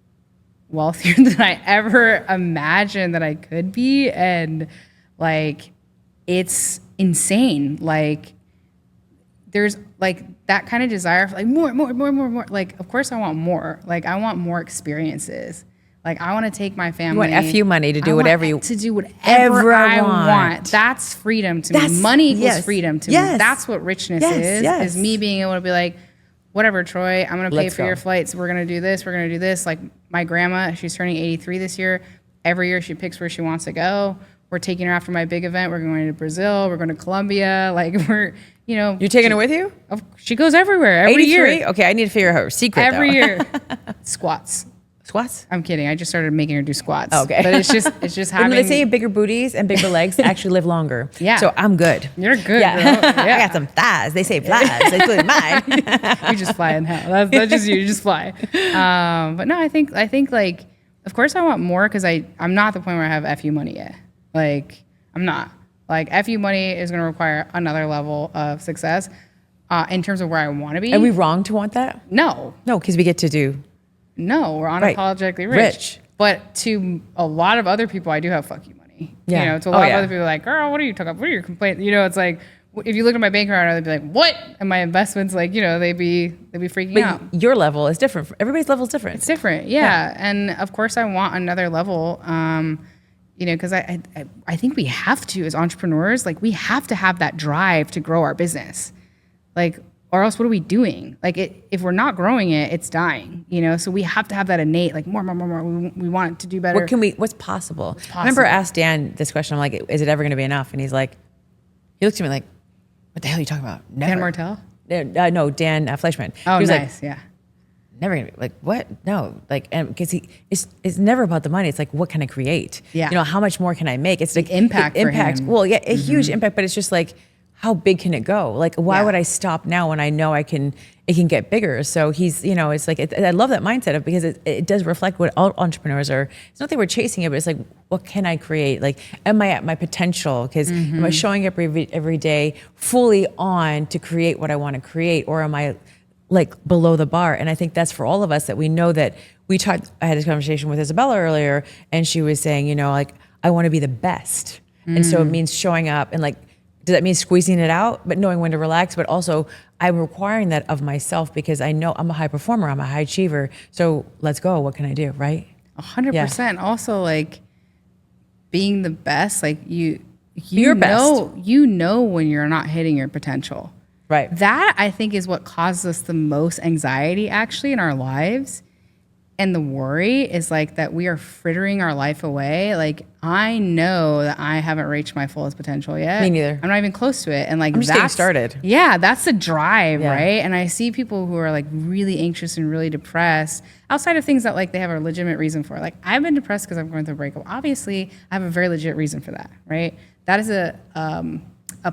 Speaker 1: wealthier than I ever imagined that I could be. And like, it's insane. Like, there's like that kind of desire for like more. Like, of course I want more. Like, I want more experiences. Like, I want to take my family.
Speaker 2: You want FU money to do whatever you
Speaker 1: to do whatever I want. That's freedom to me. Money equals freedom to me. That's what richness is me being able to be like, whatever, Troy, I'm going to pay for your flights. We're going to do this. We're going to do this. Like, my grandma, she's turning 83 this year. Every year she picks where she wants to go. We're taking her after my big event. We're going to Brazil. We're going to Colombia. Like, we're, You're
Speaker 2: taking her with you?
Speaker 1: She goes everywhere every
Speaker 2: 83?
Speaker 1: year.
Speaker 2: Okay, I need to figure out her secret
Speaker 1: every year. Squats.
Speaker 2: Squats?
Speaker 1: I'm kidding. I just started making her do squats.
Speaker 2: Oh, okay.
Speaker 1: But it's just having.
Speaker 2: They say bigger booties and bigger legs actually live longer.
Speaker 1: Yeah.
Speaker 2: So I'm good.
Speaker 1: You're good,
Speaker 2: yeah.
Speaker 1: girl. Yeah.
Speaker 2: I got some thighs. They say flies, including mine.
Speaker 1: You just fly in hell. That's just you. You just fly. But no, I think like, of course I want more, because I'm not at the point where I have FU money yet. Like, I'm not. Like, FU money is going to require another level of success in terms of where I want to be.
Speaker 2: Are we wrong to want that?
Speaker 1: No.
Speaker 2: No, because we get to do.
Speaker 1: No, we're unapologetically rich. But to a lot of other people, I do have fuck you money.
Speaker 2: Yeah.
Speaker 1: To a lot of other people, like, girl, what are you talking about? What are your complaints? It's like, if you look at my bank account, they'd be like, what? And my investments, like, they'd be freaking out.
Speaker 2: Your level is different. Everybody's level is different.
Speaker 1: It's different, yeah. And of course, I want another level. Because I think we have to, as entrepreneurs, like, we have to have that drive to grow our business. Like, or else what are we doing? Like, if we're not growing it, it's dying, So we have to have that innate, like, more. We want it to do better.
Speaker 2: What's possible? I remember I asked Dan this question. I'm like, is it ever going to be enough? And he's like, he looks at me like, what the hell are you talking about? Never.
Speaker 1: Dan Martell?
Speaker 2: No, Dan Fleischman.
Speaker 1: Oh,
Speaker 2: he was
Speaker 1: nice,
Speaker 2: like,
Speaker 1: yeah.
Speaker 2: Never gonna be like, what? No, like, and because it's never about the money. It's like, what can I create?
Speaker 1: Yeah.
Speaker 2: How much more can I make? It's like
Speaker 1: impact for him.
Speaker 2: Well, yeah, a huge impact, but it's just like, how big can it go? Like, why would I stop now when I know it can get bigger? So he's, it's like, I love that mindset of, because it does reflect what all entrepreneurs are. It's not that we're chasing it, but it's like, what can I create? Like, am I at my potential? Because am I showing up every day fully on to create what I want to create? Or am I like below the bar? And I think that's for all of us, that we know that I had this conversation with Isabella earlier, and she was saying, like, I want to be the best. And so it means showing up, and like, does that mean squeezing it out, but knowing when to relax? But also, I'm requiring that of myself, because I know I'm a high performer, I'm a high achiever. So let's go. What can I do, right?
Speaker 1: 100%. Also, like being the best, like you
Speaker 2: Your
Speaker 1: know, when you're not hitting your potential.
Speaker 2: Right.
Speaker 1: That I think is what causes us the most anxiety actually in our lives. And the worry is like that we are frittering our life away. Like I know that I haven't reached my fullest potential yet.
Speaker 2: Me neither.
Speaker 1: I'm not even close to it. And like
Speaker 2: I'm just getting started.
Speaker 1: Yeah, that's the drive,
Speaker 2: Yeah.
Speaker 1: right? And I see people who are like really anxious and really depressed outside of things that like they have a legitimate reason for. Like I've been depressed because I'm going through a breakup. Obviously, I have a very legit reason for that, right? That is a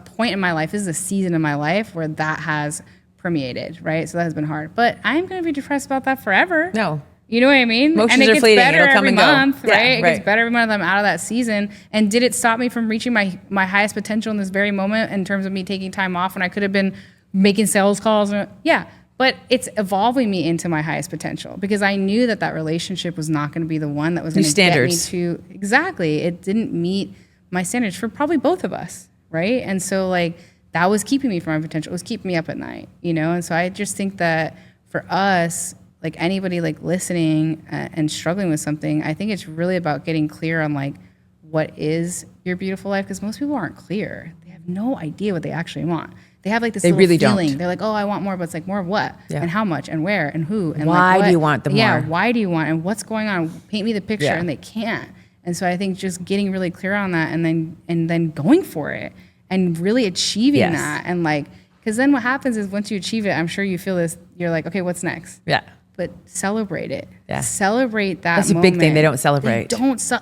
Speaker 1: point in my life. This is a season in my life where that has permeated, right? So that has been hard. But I'm going to be depressed about that forever.
Speaker 2: No.
Speaker 1: You know what I mean?
Speaker 2: Emotions
Speaker 1: and it
Speaker 2: are
Speaker 1: gets
Speaker 2: fleeting.
Speaker 1: better
Speaker 2: It'll come
Speaker 1: every
Speaker 2: and go.
Speaker 1: month,
Speaker 2: Yeah,
Speaker 1: right? It
Speaker 2: right.
Speaker 1: gets better every month I'm out of that season. And did it stop me from reaching my highest potential in this very moment in terms of me taking time off when I could have been making sales calls? Yeah. But it's evolving me into my highest potential because I knew that that relationship was not going to be the one that was going to get me to, exactly. It didn't meet my standards for probably both of us, right? And so like that was keeping me from my potential. It was keeping me up at night, you know? And so I just think that for us, like anybody like listening and struggling with something, I think it's really about getting clear on like what is your beautiful life, because most people aren't clear. They have no idea what they actually want. They have like this little
Speaker 2: really
Speaker 1: feeling.
Speaker 2: don't.
Speaker 1: They're like, oh, I want more, but it's like more of what?
Speaker 2: Yeah.
Speaker 1: And how much and where and who and
Speaker 2: Why
Speaker 1: like what?
Speaker 2: do you want the
Speaker 1: Yeah,
Speaker 2: more?
Speaker 1: why do you want and what's going on? Paint me the picture.
Speaker 2: Yeah.
Speaker 1: And they can't. And so I think just getting really clear on that and then going for it and really achieving
Speaker 2: Yes.
Speaker 1: that. And like, because then what happens is once you achieve it, I'm sure you feel this, you're like, okay, what's next?
Speaker 2: Yeah.
Speaker 1: But celebrate it.
Speaker 2: Yeah.
Speaker 1: Celebrate that
Speaker 2: That's a
Speaker 1: moment.
Speaker 2: big thing they don't celebrate.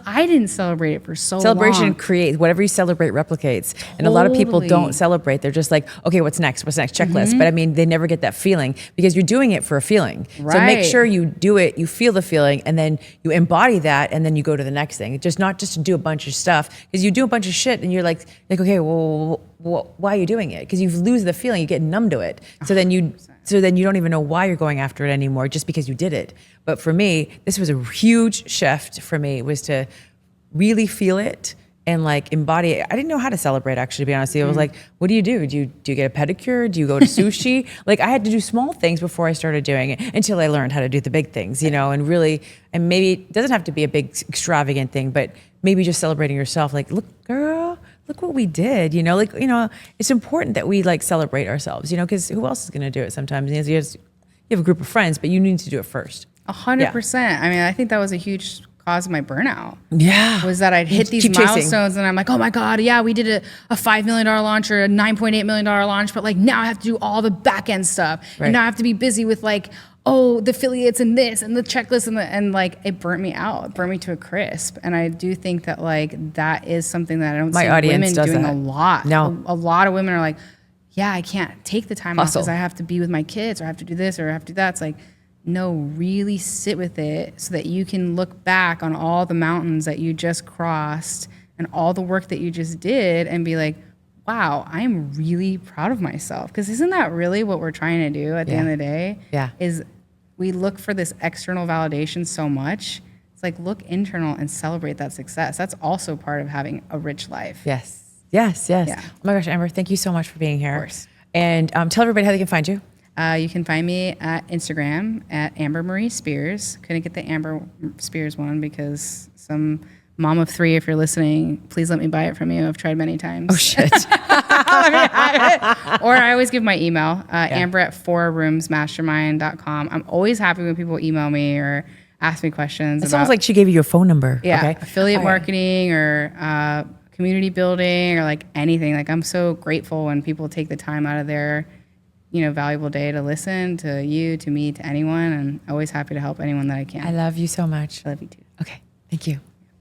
Speaker 1: I didn't celebrate it for so
Speaker 2: Celebration
Speaker 1: long.
Speaker 2: creates, whatever you celebrate replicates. And a lot of people
Speaker 1: Totally.
Speaker 2: don't celebrate. They're just like, okay, what's next? What's next? Checklist. But I mean, they never get that feeling because you're doing it for a feeling. So make
Speaker 1: Right.
Speaker 2: sure you do it, you feel the feeling, and then you embody that, and then you go to the next thing. It's just not just to do a bunch of stuff, because you do a bunch of shit and you're like, okay, well, why are you doing it? Because you lose the feeling, you get numb to it. So then you don't even know why you're going after it anymore, just because you did it. But for me, this was a huge shift for me, was to really feel it and like embody it. I didn't know how to celebrate, actually, to be honest with you. I was like, what do you do? Do you get a pedicure? Do you go to sushi? Like I had to do small things before I started doing it until I learned how to do the big things, you know, and really, and maybe it doesn't have to be a big extravagant thing, but maybe just celebrating yourself. Like, look, girl, look what we did, you know, like, you know, it's important that we like celebrate ourselves, you know, because who else is going to do it sometimes? You have a group of friends, but you need to do it first.
Speaker 1: 100%. I mean, I think that was a huge cause of my burnout.
Speaker 2: Yeah.
Speaker 1: Was that I'd hit these
Speaker 2: Keep chasing.
Speaker 1: milestones and I'm like, oh my God, yeah, we did a $5 million launch or a $9.8 million launch, but like now I have to do all the back end stuff.
Speaker 2: Right.
Speaker 1: And now I have to be busy with like, oh, the affiliates and this and the checklist and like it burnt me out. It burnt me to a crisp. And I do think that like that is something that I don't see women doing a lot.
Speaker 2: No.
Speaker 1: A lot of women are like, yeah, I can't take the time off
Speaker 2: Hustle.
Speaker 1: because I have to be with my kids or I have to do this or I have to do that. It's like, no, really sit with it so that you can look back on all the mountains that you just crossed and all the work that you just did and be like, wow, I'm really proud of myself. Because isn't that really what we're trying to do at the end of the day?
Speaker 2: Yeah.
Speaker 1: Is we look for this external validation so much. It's like, look internal and celebrate that success. That's also part of having a rich life.
Speaker 2: Yes. Yes. Yes.
Speaker 1: Yeah.
Speaker 2: Oh my gosh, Amber, thank you so much for being here.
Speaker 1: Of course.
Speaker 2: And tell everybody how they can find you.
Speaker 1: You can find me at Instagram at Amber Marie Spears. Couldn't get the Amber Spears one because some mom of three, if you're listening, please let me buy it from you. I've tried many times.
Speaker 2: Oh shit.
Speaker 1: Or I always give my email, Amber at 4roomsmastermind.com. I'm always happy when people email me or ask me questions.
Speaker 2: It sounds like she gave you your phone number.
Speaker 1: Yeah,
Speaker 2: Okay.
Speaker 1: affiliate
Speaker 2: All right.
Speaker 1: marketing or community building or like anything. Like I'm so grateful when people take the time out of their valuable day to listen to you, to me, to anyone, and always happy to help anyone that I can.
Speaker 2: I love you so much.
Speaker 1: I love you too.
Speaker 2: Okay. Thank you.